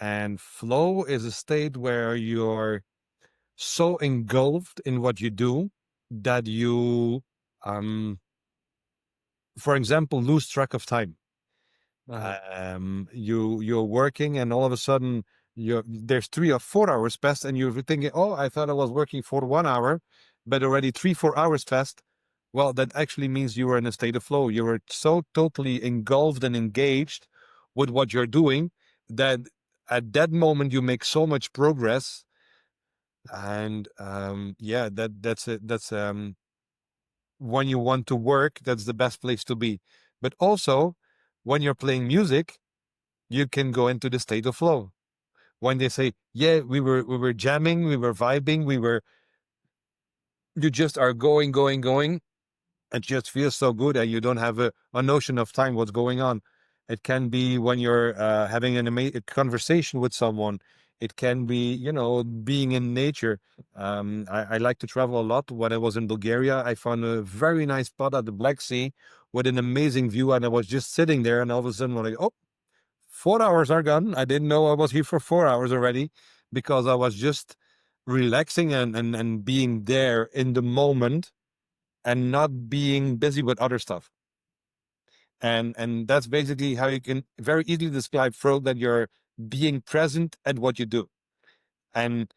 And flow is a state where you're so engulfed in what you do that you, for example, lose track of time. You're working, and all of a sudden there's 3 or 4 hours passed, and you're thinking, oh, I thought I was working for 1 hour, but already 3-4 hours passed. Well, that actually means you were in a state of flow. You were so totally engulfed and engaged with what you're doing that at that moment you make so much progress. And that's when you want to work, that's the best place to be. But also, when you're playing music, you can go into the state of flow. When they say, yeah, we were jamming, we were vibing, you just are going. It just feels so good, and you don't have a notion of time, what's going on. It can be when you're having a conversation with someone. It can be, being in nature. I like to travel a lot. When I was in Bulgaria, I found a very nice spot at the Black Sea with an amazing view, and I was just sitting there, and all of a sudden, I'm like, oh, 4 hours are gone. I didn't know I was here for 4 hours already, because I was just relaxing and being there in the moment and not being busy with other stuff. And that's basically how you can very easily describe flow, that you're being present at what you do. And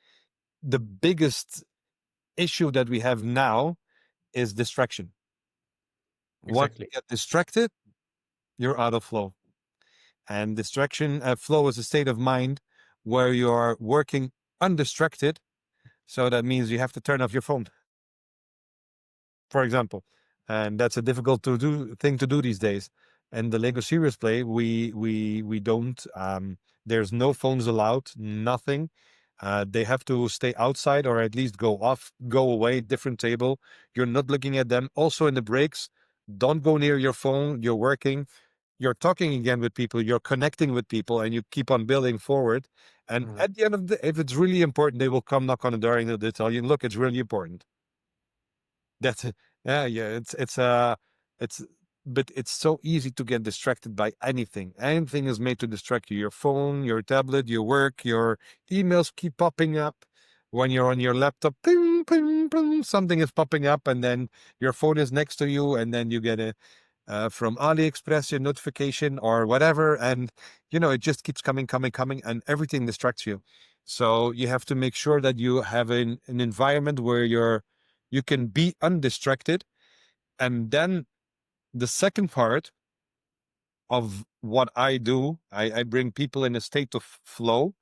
the biggest issue that we have now is distraction. Once you Exactly. get distracted, you're out of flow. And distraction, flow is a state of mind where you're working undistracted. So that means you have to turn off your phone, for example. And that's a difficult thing to do these days. And the Lego Serious Play, we don't. There's no phones allowed, nothing. They have to stay outside, or at least go away, different table. You're not looking at them. Also in the breaks, don't go near your phone. You're working. You're talking again with people. You're connecting with people, and you keep on building forward. And at the end of the day, if it's really important, they will come knock on the door and they'll tell you, look, it's really important. That's it. Yeah. It's, but it's so easy to get distracted by anything. Anything is made to distract you. Your phone, your tablet, your work, your emails keep popping up. When you're on your laptop, ping, ping, ping, something is popping up, and then your phone is next to you, and then you get from AliExpress, your notification or whatever. And, it just keeps coming, and everything distracts you. So you have to make sure that you have an environment where you can be undistracted. And then the second part of what I do, I bring people in a state of flow,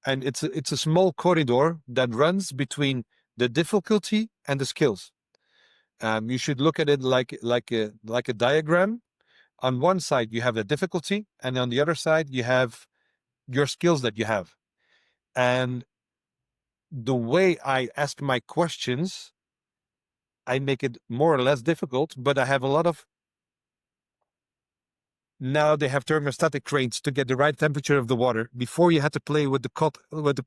and it's a small corridor that runs between the difficulty and the skills. You should look at it like a diagram. On one side, you have the difficulty, and on the other side, you have your skills that you have. And the way I ask my questions, I make it more or less difficult, but I have a lot of Now they have thermostatic cranes to get the right temperature of the water. Before you had to play with the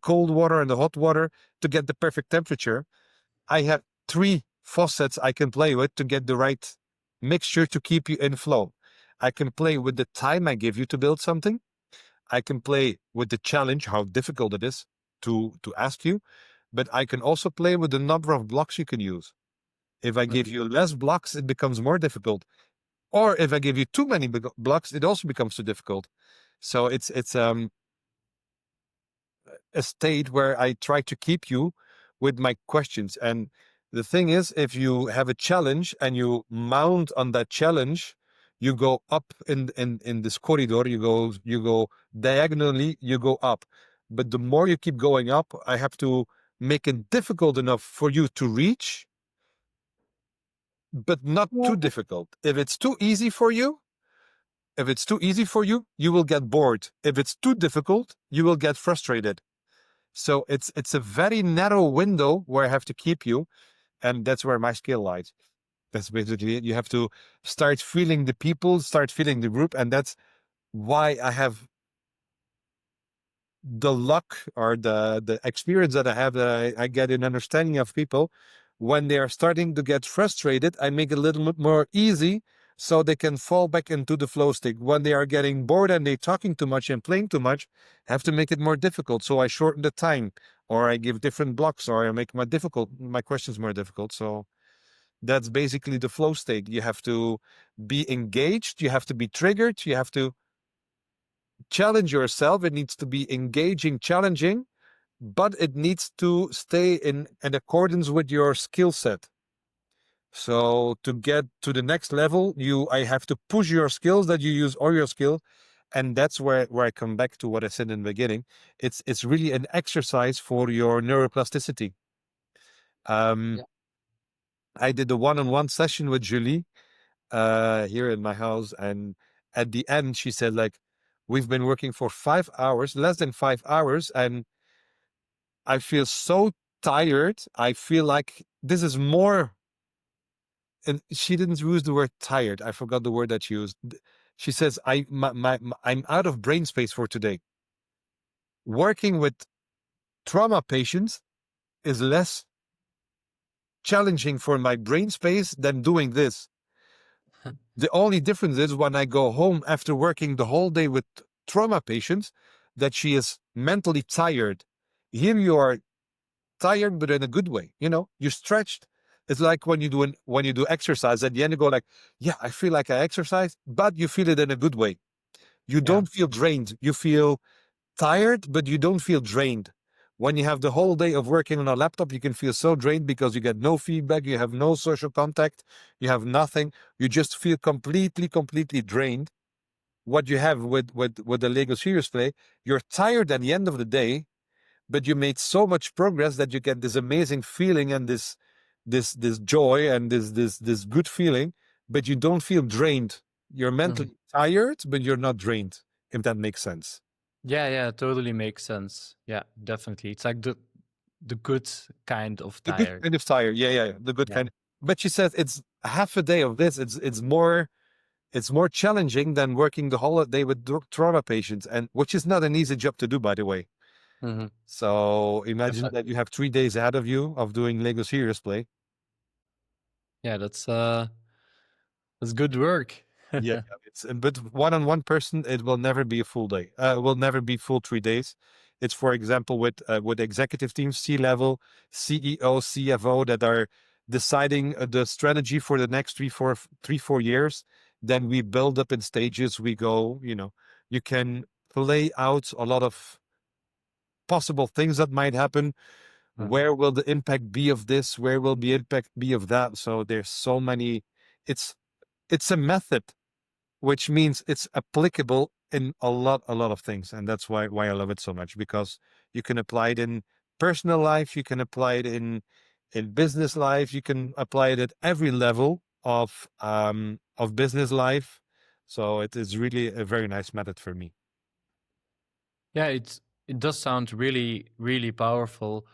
cold water and the hot water to get the perfect temperature. I have 3 faucets I can play with to get the right mixture to keep you in flow. I can play with the time I give you to build something. I can play with the challenge, how difficult it is to ask you, but I can also play with the number of blocks you can use. If I give you less blocks, it becomes more difficult. Or if I give you too many blocks, it also becomes too difficult. So it's a state where I try to keep you with my questions. And the thing is, if you have a challenge and you mount on that challenge, you go up in this corridor, you go diagonally, you go up. But the more you keep going up, I have to make it difficult enough for you to reach, but not too difficult. If it's too easy for you, you will get bored. If it's too difficult, you will get frustrated. So it's a very narrow window where I have to keep you, and that's where my skill lies. That's basically it. You have to start feeling the people, start feeling the group, and that's why I have the luck or the experience that I have, that I get in understanding of people. When they are starting to get frustrated, I make it a little bit more easy so they can fall back into the flow state. When they are getting bored and they're talking too much and playing too much, I have to make it more difficult. So I shorten the time, or I give different blocks, or I make my questions more difficult. So that's basically the flow state. You have to be engaged, you have to be triggered, you have to challenge yourself. It needs to be engaging, challenging, but it needs to stay in accordance with your skill set. So to get to the next level, I have to push your skills, that you use all your skill. And that's where I come back to what I said in the beginning. It's really an exercise for your neuroplasticity. I did a one-on-one session with Julie here in my house, and at the end she said, like, we've been working for 5 hours, less than 5 hours, and I feel so tired. I feel like this is more, and she didn't use the word tired. I forgot the word that she used. She says, I'm out of brain space for today. Working with trauma patients is less challenging for my brain space than doing this. The only difference is when I go home after working the whole day with trauma patients, that she is mentally tired. Here you are tired, but in a good way. You're stretched. It's like when you do exercise, at the end you go like, yeah, I feel like I exercise, but you feel it in a good way. You don't feel drained. You feel tired, but you don't feel drained. When you have the whole day of working on a laptop, you can feel so drained because you get no feedback, you have no social contact, you have nothing. You just feel completely drained. What you have with the Lego Serious Play, you're tired at the end of the day, but you made so much progress that you get this amazing feeling and this joy and this good feeling, but you don't feel drained. You're mentally tired, but you're not drained, if that makes sense. Yeah, totally makes sense. Yeah, definitely. It's like the good kind of The good tired. kind of tired. Yeah. The good kind. But she says it's half a day of this. It's more challenging than working the whole day with trauma patients, and which is not an easy job to do, by the way. So imagine that you have 3 days ahead of you of doing Lego Serious Play. Yeah, that's good work. Yeah, but one-on-one person, it will never be a full day. It will never be full 3 days. It's, for example, with executive teams, C-level, CEO, CFO, that are deciding the strategy for the next 4 years. Then we build up in stages. We go, you can play out a lot of possible things that might happen. Where will the impact be of this? Where will the impact be of that? So there's so many. It's a method, which means it's applicable in a lot of things. And that's why I love it so much, because you can apply it in personal life, you can apply it in business life, you can apply it at every level of business life. So it is really a very nice method for me. Yeah, it does sound really, really powerful.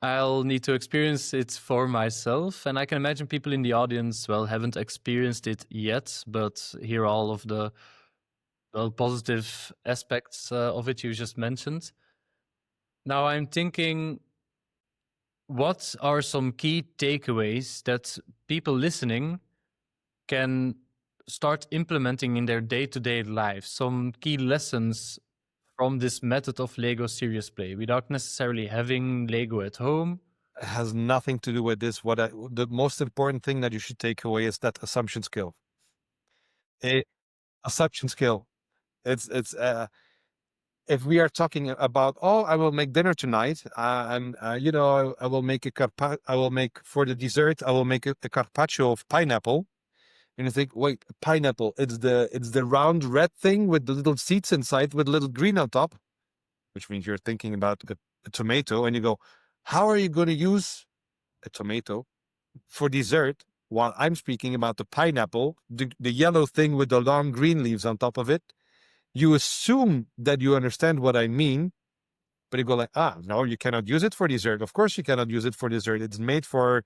I'll need to experience it for myself. And I can imagine people in the audience, well, haven't experienced it yet, but hear all of the positive aspects of it you just mentioned. Now I'm thinking, what are some key takeaways that people listening can start implementing in their day-to-day life? Some key lessons from this method of Lego serious play without necessarily having Lego at home. It has nothing to do with this. The most important thing that you should take away is that assumption skill. Assumption skill. It's if we are talking about, oh, I will make dinner tonight, and I will make I will make for the dessert, I will make a carpaccio of pineapple. And you think, wait, pineapple, it's the round red thing with the little seeds inside with little green on top, which means you're thinking about a tomato, and you go, how are you going to use a tomato for dessert while I'm speaking about the pineapple, the yellow thing with the long green leaves on top of it? You assume that you understand what I mean, but you go like, no, you cannot use it for dessert. Of course you cannot use it for dessert. It's made for,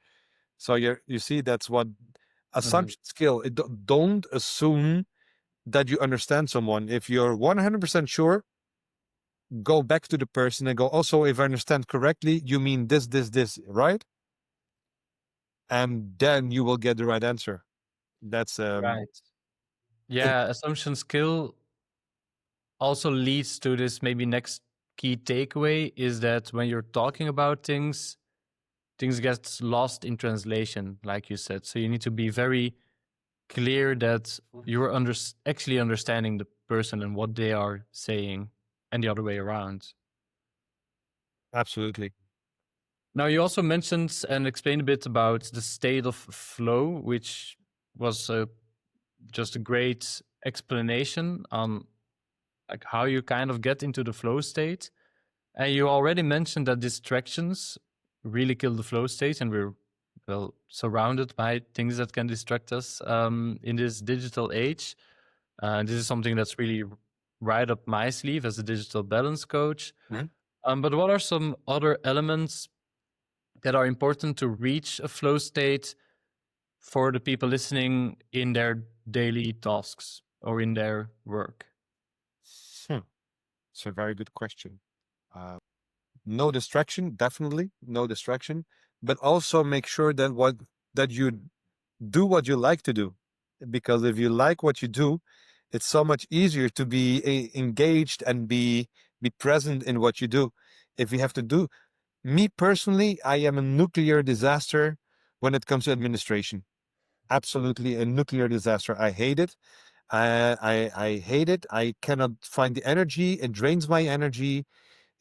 so you see, that's what assumption skill. Don't assume that you understand someone. If you're 100% sure, go back to the person and go, also, if I understand correctly, you mean this, right? And then you will get the right answer. That's Right. Yeah, assumption skill also leads to this maybe next key takeaway is that when you're talking about things get lost in translation, like you said. So you need to be very clear that you're actually understanding the person and what they are saying, and the other way around. Absolutely. Now, you also mentioned and explained a bit about the state of flow, which was just a great explanation on like how you kind of get into the flow state. And you already mentioned that distractions really kill the flow state, and we're well surrounded by things that can distract us in this digital age. This is something that's really right up my sleeve as a digital balance coach. But what are some other elements that are important to reach a flow state for the people listening in their daily tasks or in their work? It's a very good question. No distraction, definitely no distraction, but also make sure that you do what you like to do, because if you like what you do, it's so much easier to be engaged and be present in what you do. If you have to do, me personally, I am a nuclear disaster when it comes to administration. Absolutely a nuclear disaster. I hate it. I hate it. I cannot find the energy. It drains my energy.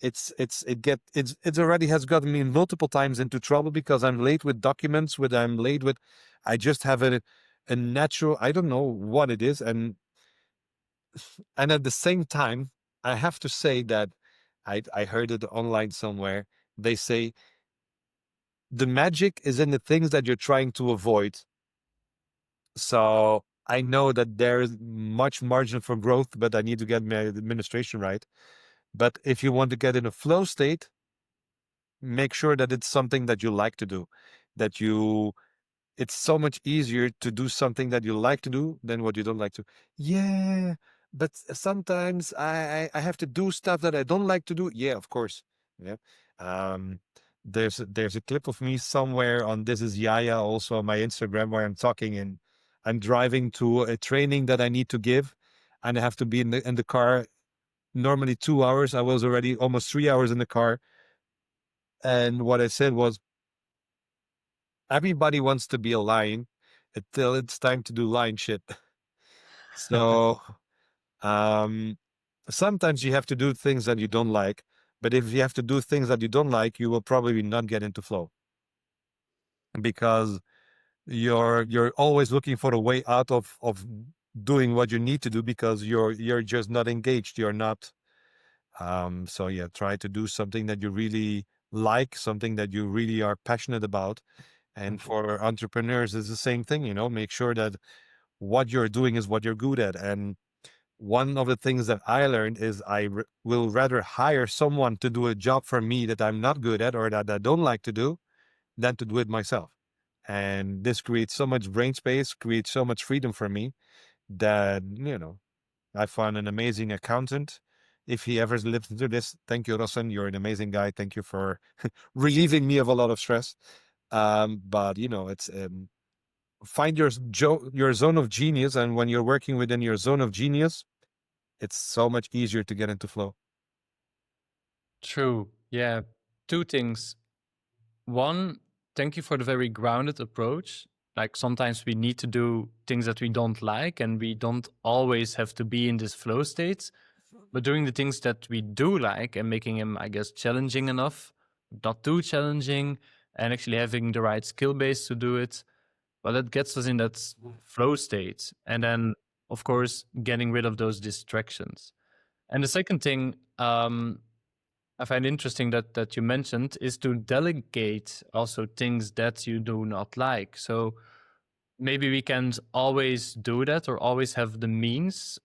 It already has gotten me multiple times into trouble because I'm late with documents, I just have a natural, I don't know what it is. And at the same time, I have to say that I heard it online somewhere. They say the magic is in the things that you're trying to avoid. So I know that there's much margin for growth, but I need to get my administration right. But if you want to get in a flow state, make sure that it's something that you like to do, it's so much easier to do something that you like to do than what you don't like to. Yeah, but sometimes I have to do stuff that I don't like to do. Yeah, of course. Yeah. There's a clip of me somewhere on This Is Yaya, also on my Instagram, where I'm talking and I'm driving to a training that I need to give, and I have to be in the car. Normally 2 hours. I was already almost 3 hours in the car. And what I said was, everybody wants to be a lion until it's time to do lion shit. So sometimes you have to do things that you don't like, but if you have to do things that you don't like, you will probably not get into flow, because you're always looking for a way out of doing what you need to do, because you're just not engaged. You're not. So yeah, try to do something that you really like, something that you really are passionate about. And for entrepreneurs, it's the same thing, make sure that what you're doing is what you're good at. And one of the things that I learned is will rather hire someone to do a job for me that I'm not good at or that I don't like to do than to do it myself. And this creates so much brain space, creates so much freedom for me that, I found an amazing accountant. If he ever listens to this, thank you, Rossen. You're an amazing guy. Thank you for relieving me of a lot of stress. But it's find your zone of genius, and when you're working within your zone of genius, it's so much easier to get into flow. True. Yeah. Two things. One, thank you for the very grounded approach. Like sometimes we need to do things that we don't like, and we don't always have to be in this flow state. But doing the things that we do like and making them, I guess, challenging enough, not too challenging, and actually having the right skill base to do it, well, that gets us in that flow state. And then, of course, getting rid of those distractions. And the second thing I find interesting that you mentioned is to delegate also things that you do not like. So maybe we can't always do that or always have the means.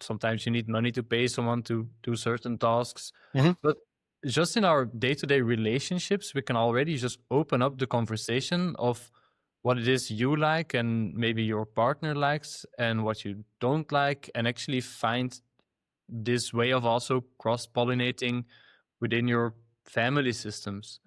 Sometimes you need money to pay someone to do certain tasks, but just in our day-to-day relationships, we can already just open up the conversation of what it is you like and maybe your partner likes and what you don't like, and actually find this way of also cross-pollinating within your family systems.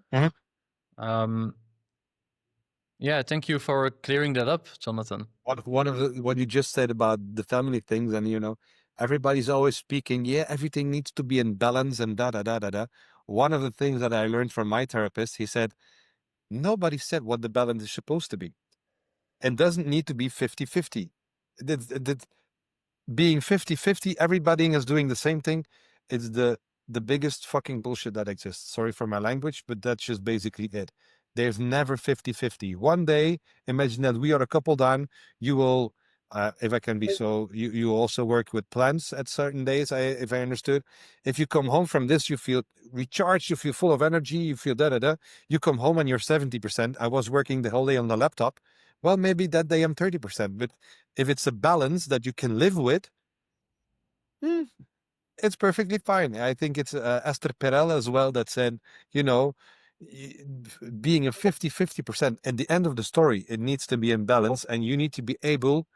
Yeah, thank you for clearing that up, Jonathan. One of what you just said about the family things, and everybody's always speaking, yeah, everything needs to be in balance and da da da da da. One of the things that I learned from my therapist, he said, nobody said what the balance is supposed to be. And doesn't need to be 50-50. Being 50-50, everybody is doing the same thing. It's the biggest fucking bullshit that exists. Sorry for my language, but that's just basically it. There's never 50-50. One day, imagine that we are a couple, Daan. You will, if I can be so, you also work with plants at certain days, if I understood. If you come home from this, you feel recharged, you feel full of energy, you feel da-da-da. You come home and you're 70%. I was working the whole day on the laptop. Well, maybe that day I'm 30%, but if it's a balance that you can live with, it's perfectly fine. I think it's Esther Perel as well that said, being a 50-50%, at the end of the story, it needs to be in balance, and you need to be able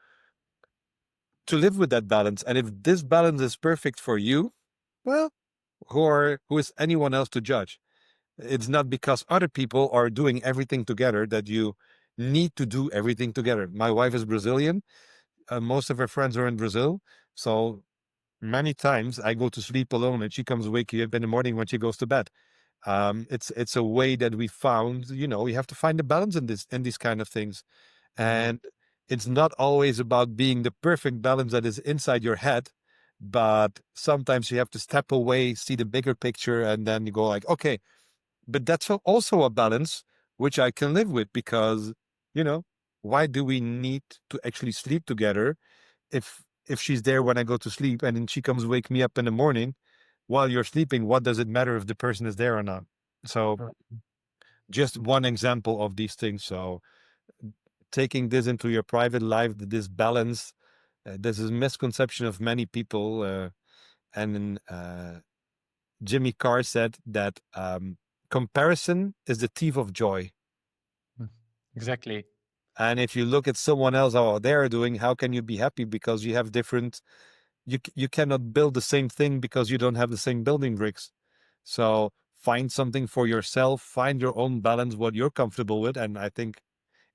to live with that balance. And if this balance is perfect for you, well, who is anyone else to judge? It's not because other people are doing everything together that you need to do everything together. My wife is Brazilian. Most of her friends are in Brazil. So many times I go to sleep alone and she comes wake you up in the morning when she goes to bed. It's a way that we found, you have to find a balance in these kind of things. And it's not always about being the perfect balance that is inside your head, but sometimes you have to step away, see the bigger picture, and then you go like, okay, but that's also a balance which I can live with, because, why do we need to actually sleep together if she's there when I go to sleep and then she comes wake me up in the morning while you're sleeping? What does it matter if the person is there or not? So just one example of these things. So taking this into your private life, this balance, there's a misconception of many people. And Jimmy Carr said that comparison is the thief of joy. Exactly. And if you look at someone else, how they're doing, how can you be happy? Because you have different, you cannot build the same thing because you don't have the same building bricks. So find something for yourself, find your own balance, what you're comfortable with. And I think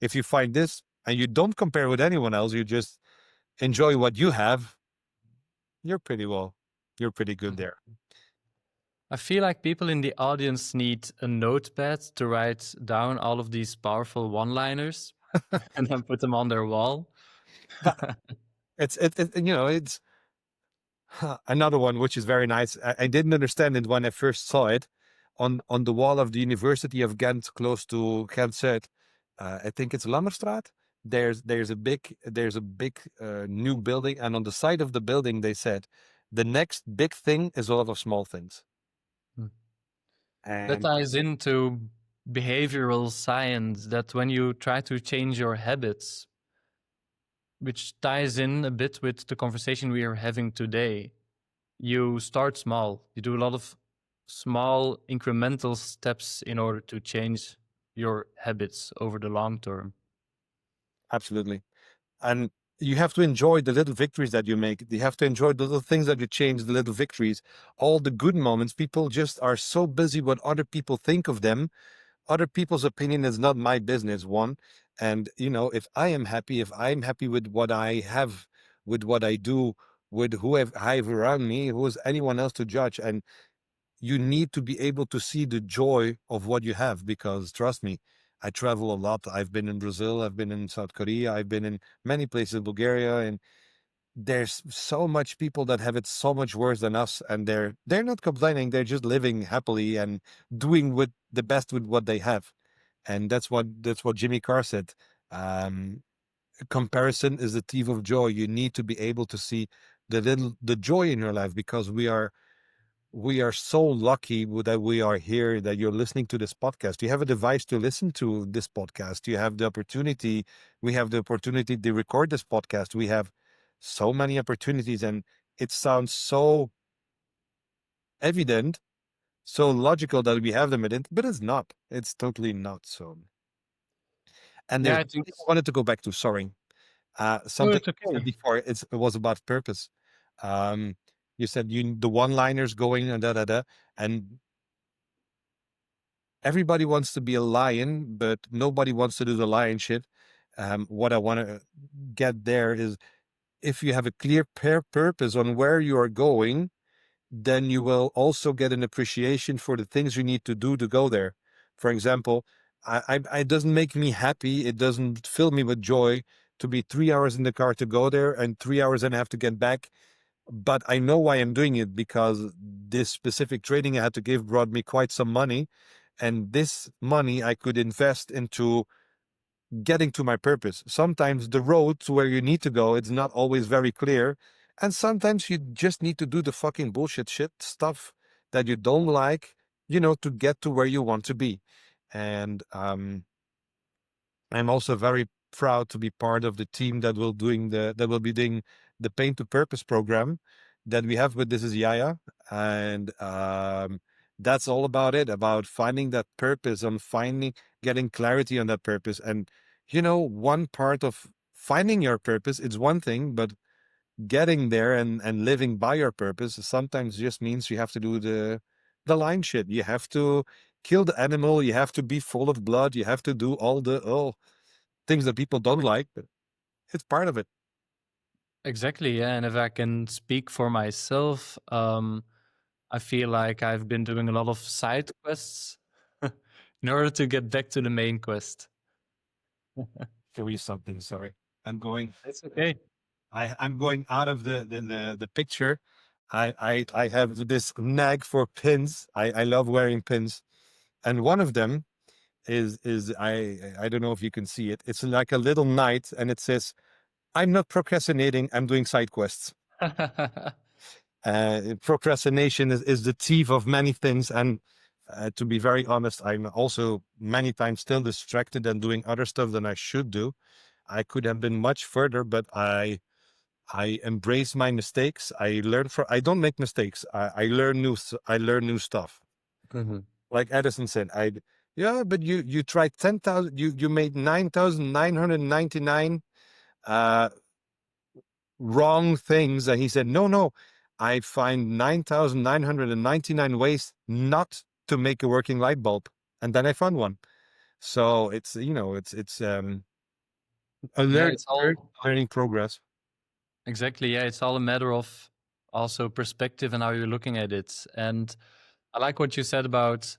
if you find this and you don't compare with anyone else, you just enjoy what you have, you're pretty good there. I feel like people in the audience need a notepad to write down all of these powerful one-liners and then put them on their wall. It's another one which is very nice. I didn't understand it when I first saw it on the wall of the University of Ghent, close to Ghent Zuid. I think it's Lammerstraat. There's a big new building, and on the side of the building they said the next big thing is a lot of small things. That And ties into behavioral science, that when you try to change your habits, which ties in a bit with the conversation we are having today. You start small. You do a lot of small incremental steps in order to change your habits over the long term. Absolutely. And you have to enjoy the little victories that you make. You have to enjoy the little things that you change, the little victories, all the good moments. People just are so busy what other people think of them. Other people's opinion is not my business, one. And, if I'm happy with what I have, with what I do, with who I have around me, who is anyone else to judge? And you need to be able to see the joy of what you have, because trust me, I travel a lot. I've been in Brazil, I've been in South Korea, I've been in many places in Bulgaria, and there's so much people that have it so much worse than us, and they're not complaining, they're just living happily and doing with the best with what they have. And that's what Jimmy Carr said. um Comparison is the thief of joy. You need to be able to see the joy in your life, because we are so lucky that we are here, that you're listening to this podcast. You have a device to listen to this podcast. You have the opportunity. We have the opportunity to record this podcast. We have so many opportunities, and it sounds so evident, so logical that we have them in it, but it's not. It's totally not so. And Yeah, there's I think I wanted to go back to, sorry, no, something it's you said okay. before. It was about purpose. Um, you said the one-liners going and da da da, and everybody wants to be a lion, but nobody wants to do the lion shit. What I want to get there is, if you have a clear purpose on where you are going, then you will also get an appreciation for the things you need to do to go there. For example, it doesn't make me happy. It doesn't fill me with joy to be 3 hours in the car to go there and 3 hours and have to get back. But I know why I'm doing it, because this specific training I had to give brought me quite some money. And this money I could invest into getting to my purpose. Sometimes the road to where you need to go, it's not always very clear. And sometimes you just need to do the fucking bullshit shit stuff that you don't like, to get to where you want to be. And I'm also very proud to be part of the team that will be doing the Pain to Purpose program that we have with This Is Yaya. And that's all about it, about finding that purpose, on getting clarity on that purpose. And one part of finding your purpose, it's one thing, but getting there and living by your purpose sometimes just means you have to do the line shit. You have to kill the animal, you have to be full of blood, you have to do all the things that people don't like, but it's part of it. Exactly, yeah. And if I can speak for myself, I feel like I've been doing a lot of side quests in order to get back to the main quest. Show you something, sorry. I'm going It's okay. I'm going out of the picture. I have this nag for pins. I love wearing pins. And one of them is I don't know if you can see it. It's like a little knight, and it says, "I'm not procrastinating, I'm doing side quests." Procrastination is the thief of many things. And to be very honest, I'm also many times still distracted and doing other stuff than I should do. I could have been much further, but I embrace my mistakes. I don't make mistakes. I learn new stuff. Mhm. Like Edison said, yeah, but you tried 10,000, you made 9,999 wrong things. And he said, no, I find 9,999 ways not to make a working light bulb. And then I found one. So it's, it's a Yeah, it's all learning progress. exactly. Yeah, it's all a matter of also perspective and how you're looking at it. And I like what you said about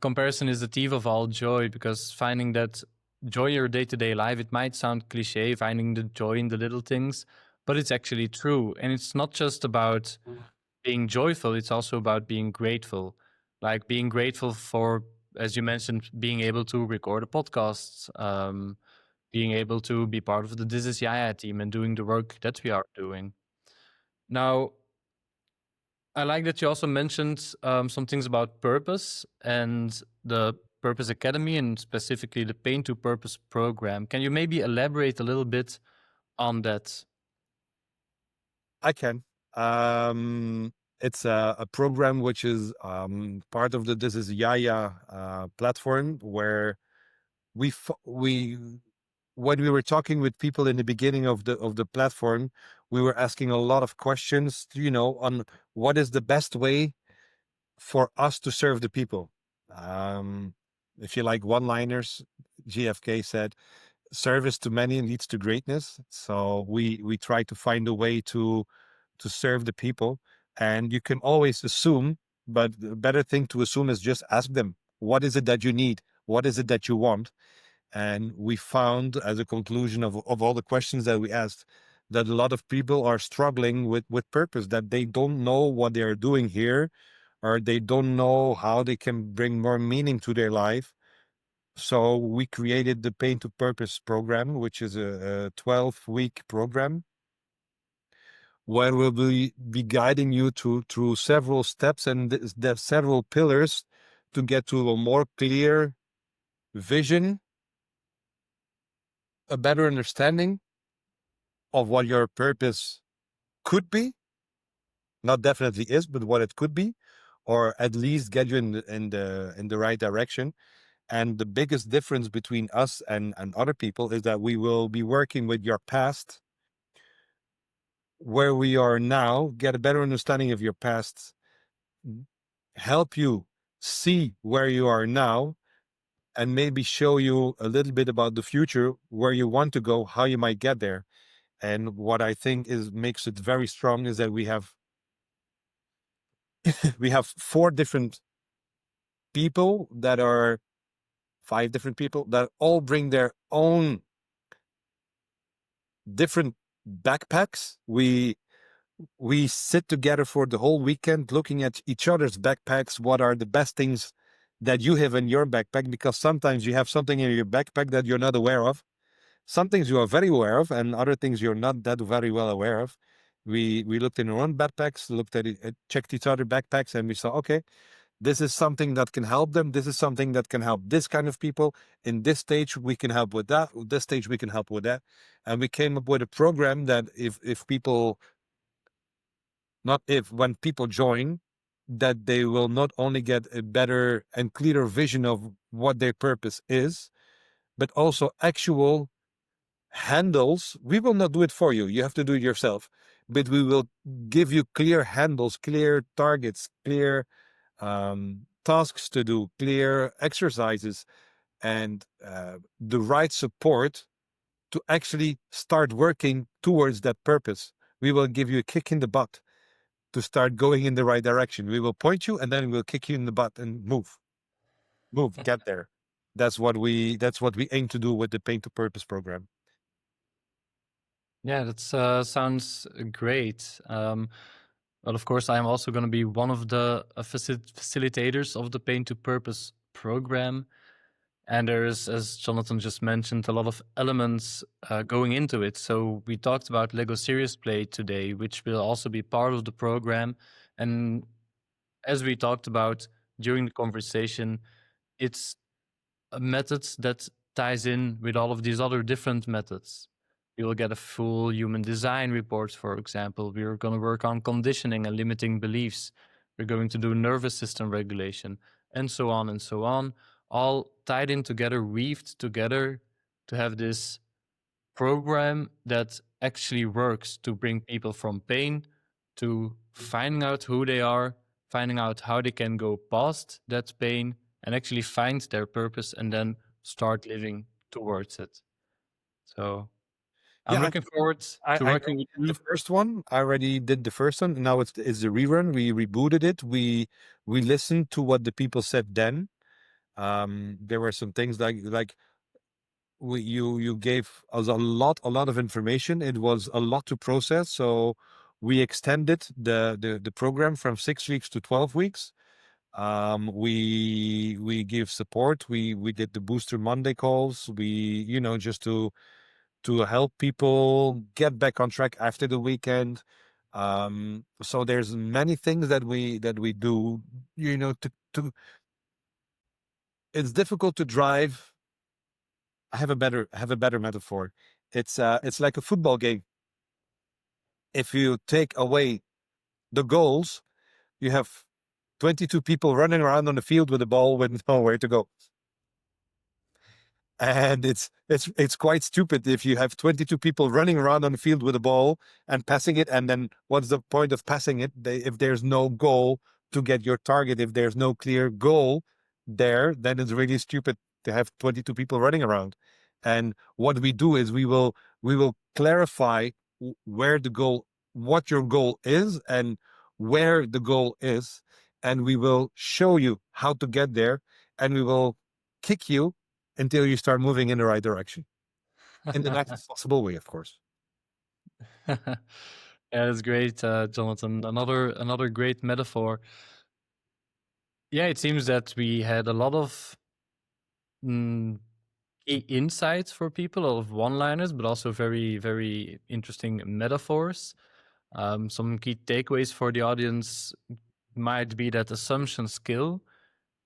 comparison is the thief of all joy, because finding that joy in your day-to-day life, it might sound cliche, finding the joy in the little things, but it's actually true. And it's not just about being joyful, it's also about being grateful. Like being grateful for, as you mentioned, being able to record a podcast, being able to be part of the This Is Yaya team and doing the work that we are doing. Now, I like that you also mentioned some things about purpose and the Purpose Academy, and specifically the Pain to Purpose program. Can you maybe elaborate a little bit on that? I can. It's a program which is part of the This is Yaya platform, where we when we were talking with people in the beginning of the platform, we were asking a lot of questions, on what is the best way for us to serve the people. Um, if you like one-liners, GFK said, "Service to many leads to greatness." So we try to find a way to serve the people, and you can always assume, but the better thing to assume is just ask them, what is it that you need? What is it that you want? And we found, as a conclusion of all the questions that we asked, that a lot of people are struggling with purpose, that they don't know what they are doing here, or they don't know how they can bring more meaning to their life. So we created the Pain to Purpose program, which is a 12-week program, where we'll be guiding you through several steps and the several pillars to get to a more clear vision, a better understanding of what your purpose could be, not definitely is, but what it could be, or at least get you in the right direction. And the biggest difference between us and other people is that we will be working with your past, where we are now, get a better understanding of your past, help you see where you are now, and maybe show you a little bit about the future, where you want to go, how you might get there. And what I think makes it very strong is that we have 4 different people that are 5 different people that all bring their own different backpacks. We sit together for the whole weekend looking at each other's backpacks. What are the best things that you have in your backpack? Because sometimes you have something in your backpack that you're not aware of. Some things you are very aware of, and other things you're not that very well aware of. We looked in our own backpacks, looked at it, checked each other backpacks, and we saw, okay, this is something that can help them. This is something that can help this kind of people. In this stage, we can help with that. With this stage, we can help with that. And we came up with a program that if people, not if, when people join, that they will not only get a better and clearer vision of what their purpose is, but also actual handles. We will not do it for you. You have to do it yourself. But we will give you clear handles, clear targets, clear tasks to do, clear exercises, and the right support to actually start working towards that purpose. We will give you a kick in the butt to start going in the right direction. We will point you, and then we'll kick you in the butt and move, get there. That's what we aim to do with the Pain to Purpose program. Yeah, that sounds great. Well, of course, I am also going to be one of the facilitators of the Pain to Purpose program. And there's, as Jonathan just mentioned, a lot of elements going into it. So we talked about Lego Serious Play today, which will also be part of the program. And as we talked about during the conversation, it's a method that ties in with all of these other different methods. You will get a full human design report, for example. We're going to work on conditioning and limiting beliefs. We're going to do nervous system regulation, and so on and so on, all tied in together, weaved together to have this program that actually works to bring people from pain to finding out who they are, finding out how they can go past that pain and actually find their purpose and then start living towards it. So I'm Yeah, looking forward to I working with you. the first one. I already did the first one. Now it's a rerun. We rebooted it. We listened to what the people said then. There were some things like you gave us a lot of information. It was a lot to process, so we extended the program from 6 weeks to 12 weeks. We give support. We did the Booster Monday calls. We, just to help people get back on track after the weekend. So there's many things that we do, to it's difficult to drive. I have a better metaphor. It's like a football game. If you take away the goals, you have 22 people running around on the field with the ball with nowhere to go. And it's quite stupid if you have 22 people running around on the field with a ball and passing it, and then what's the point of passing it if there's no goal to get your target? If there's no clear goal there, then it's really stupid to have 22 people running around. And what we do is we will clarify where the goal, what your goal is and where the goal is, and we will show you how to get there, and we will kick you until you start moving in the right direction, in the nicest possible way, of course. Yeah, that's great, Jonathan. Another great metaphor. Yeah, it seems that we had a lot of key insights for people, a lot of one-liners, but also very, very interesting metaphors. Some key takeaways for the audience might be that assumption skill,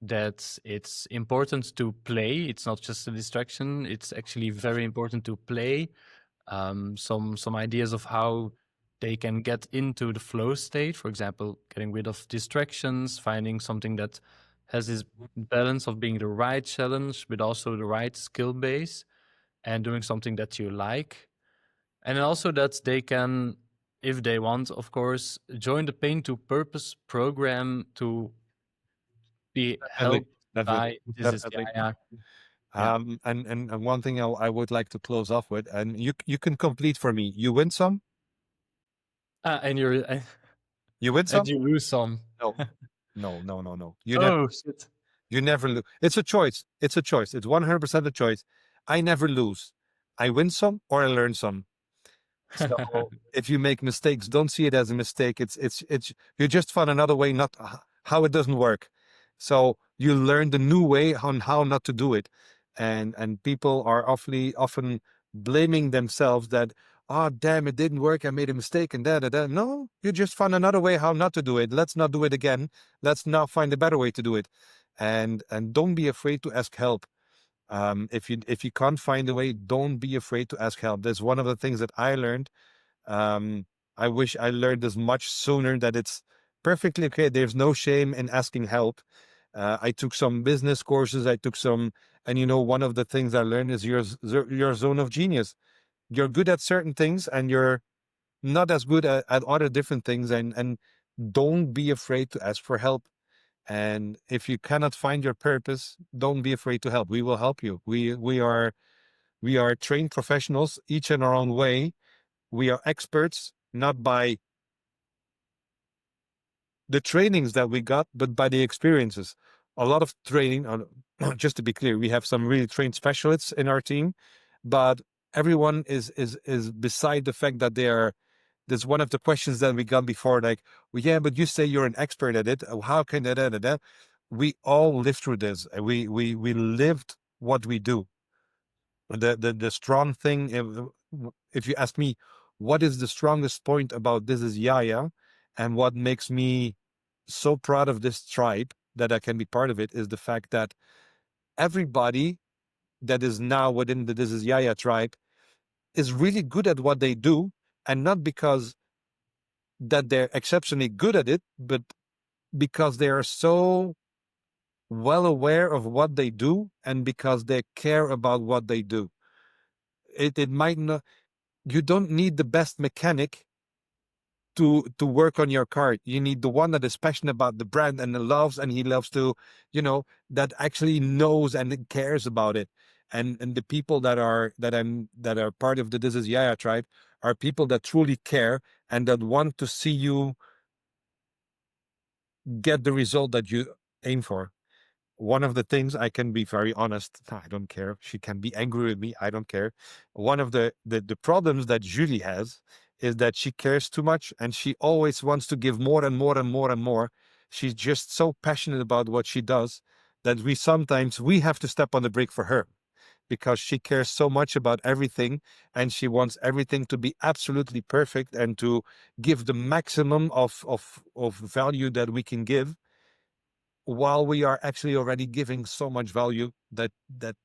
that it's important to play. It's not just a distraction. It's actually very important to play. Some ideas of how they can get into the flow state, for example, getting rid of distractions, finding something that has this balance of being the right challenge, but also the right skill base, and doing something that you like. And also that they can, if they want, of course, join the Pain to Purpose program to be helped by this is Definitely. yeah. Yeah. And one thing I would like to close off with, and you can complete for me. You win some, And you win some. and you lose some. No, no. Oh shit. You never lose. It's a choice. It's 100% a choice. I never lose. I win some or I learn some. So if you make mistakes, don't see it as a mistake. It's you just find another way, not how it doesn't work. So you learn the new way on how not to do it. And people are often blaming themselves that, oh damn, it didn't work, I made a mistake and da. No, you just find another way how not to do it. Let's not do it again. Let's now find a better way to do it. And don't be afraid to ask help. If you can't find a way, don't be afraid to ask help. That's one of the things that I learned. I wish I learned this much sooner, that it's perfectly okay. There's no shame in asking help. I took some business courses. And one of the things I learned is your zone of genius. You're good at certain things and you're not as good at other different things. And don't be afraid to ask for help. And if you cannot find your purpose, don't be afraid to help. We will help you. We are trained professionals, each in our own way. We are experts, not by the trainings that we got, but by the experiences. A lot of training, just to be clear, we have some really trained specialists in our team, but everyone is beside the fact that they are. That's one of the questions that we got before, like, well, yeah, but you say you're an expert at it. How can that? We all lived through this. We lived what we do. The strong thing, if you ask me, what is the strongest point about This Is Yaya, and what makes me so proud of this tribe that I can be part of it, is the fact that everybody that is now within the This Is Yaya tribe is really good at what they do, and not because that they're exceptionally good at it, but because they are so well aware of what they do, and because they care about what they do. It might not, you don't need the best mechanic to work on your car. You need the one that is passionate about the brand and he loves to, that actually knows and cares about it. And the people that are part of the This Is Yaya tribe are people that truly care and that want to see you get the result that you aim for. One of the things, I can be very honest, I don't care. She can be angry with me, I don't care. One of the problems that Julie has is that she cares too much and she always wants to give more and more and more and more. She's just so passionate about what she does that we have to step on the brake for her, because she cares so much about everything and she wants everything to be absolutely perfect and to give the maximum of value that we can give, while we are actually already giving so much value that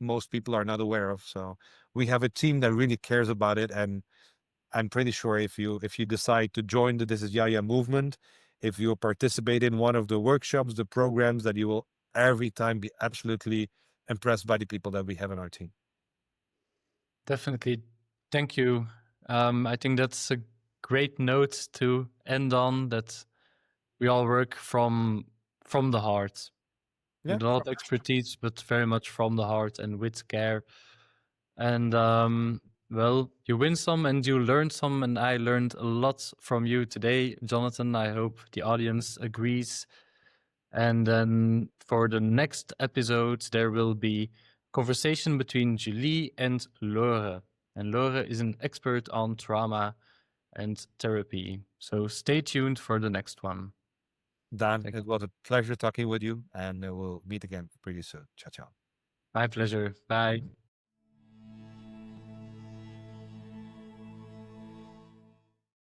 most people are not aware of. So we have a team that really cares about it. And I'm pretty sure if you decide to join the This is Yaya movement, if you participate in one of the workshops, the programs, that you will every time be absolutely impressed by the people that we have in our team. Definitely. Thank you. I think that's a great note to end on, that we all work from the heart. Yeah. With a lot of expertise, but very much from the heart and with care. And well, you win some and you learn some, and I learned a lot from you today, Jonathan. I hope the audience agrees. And then for the next episode, there will be conversation between Julie and Laure. And Laure is an expert on trauma and therapy. So stay tuned for the next one. Dan, it was a pleasure talking with you, and we'll meet again pretty soon. Ciao, ciao. My pleasure. Bye.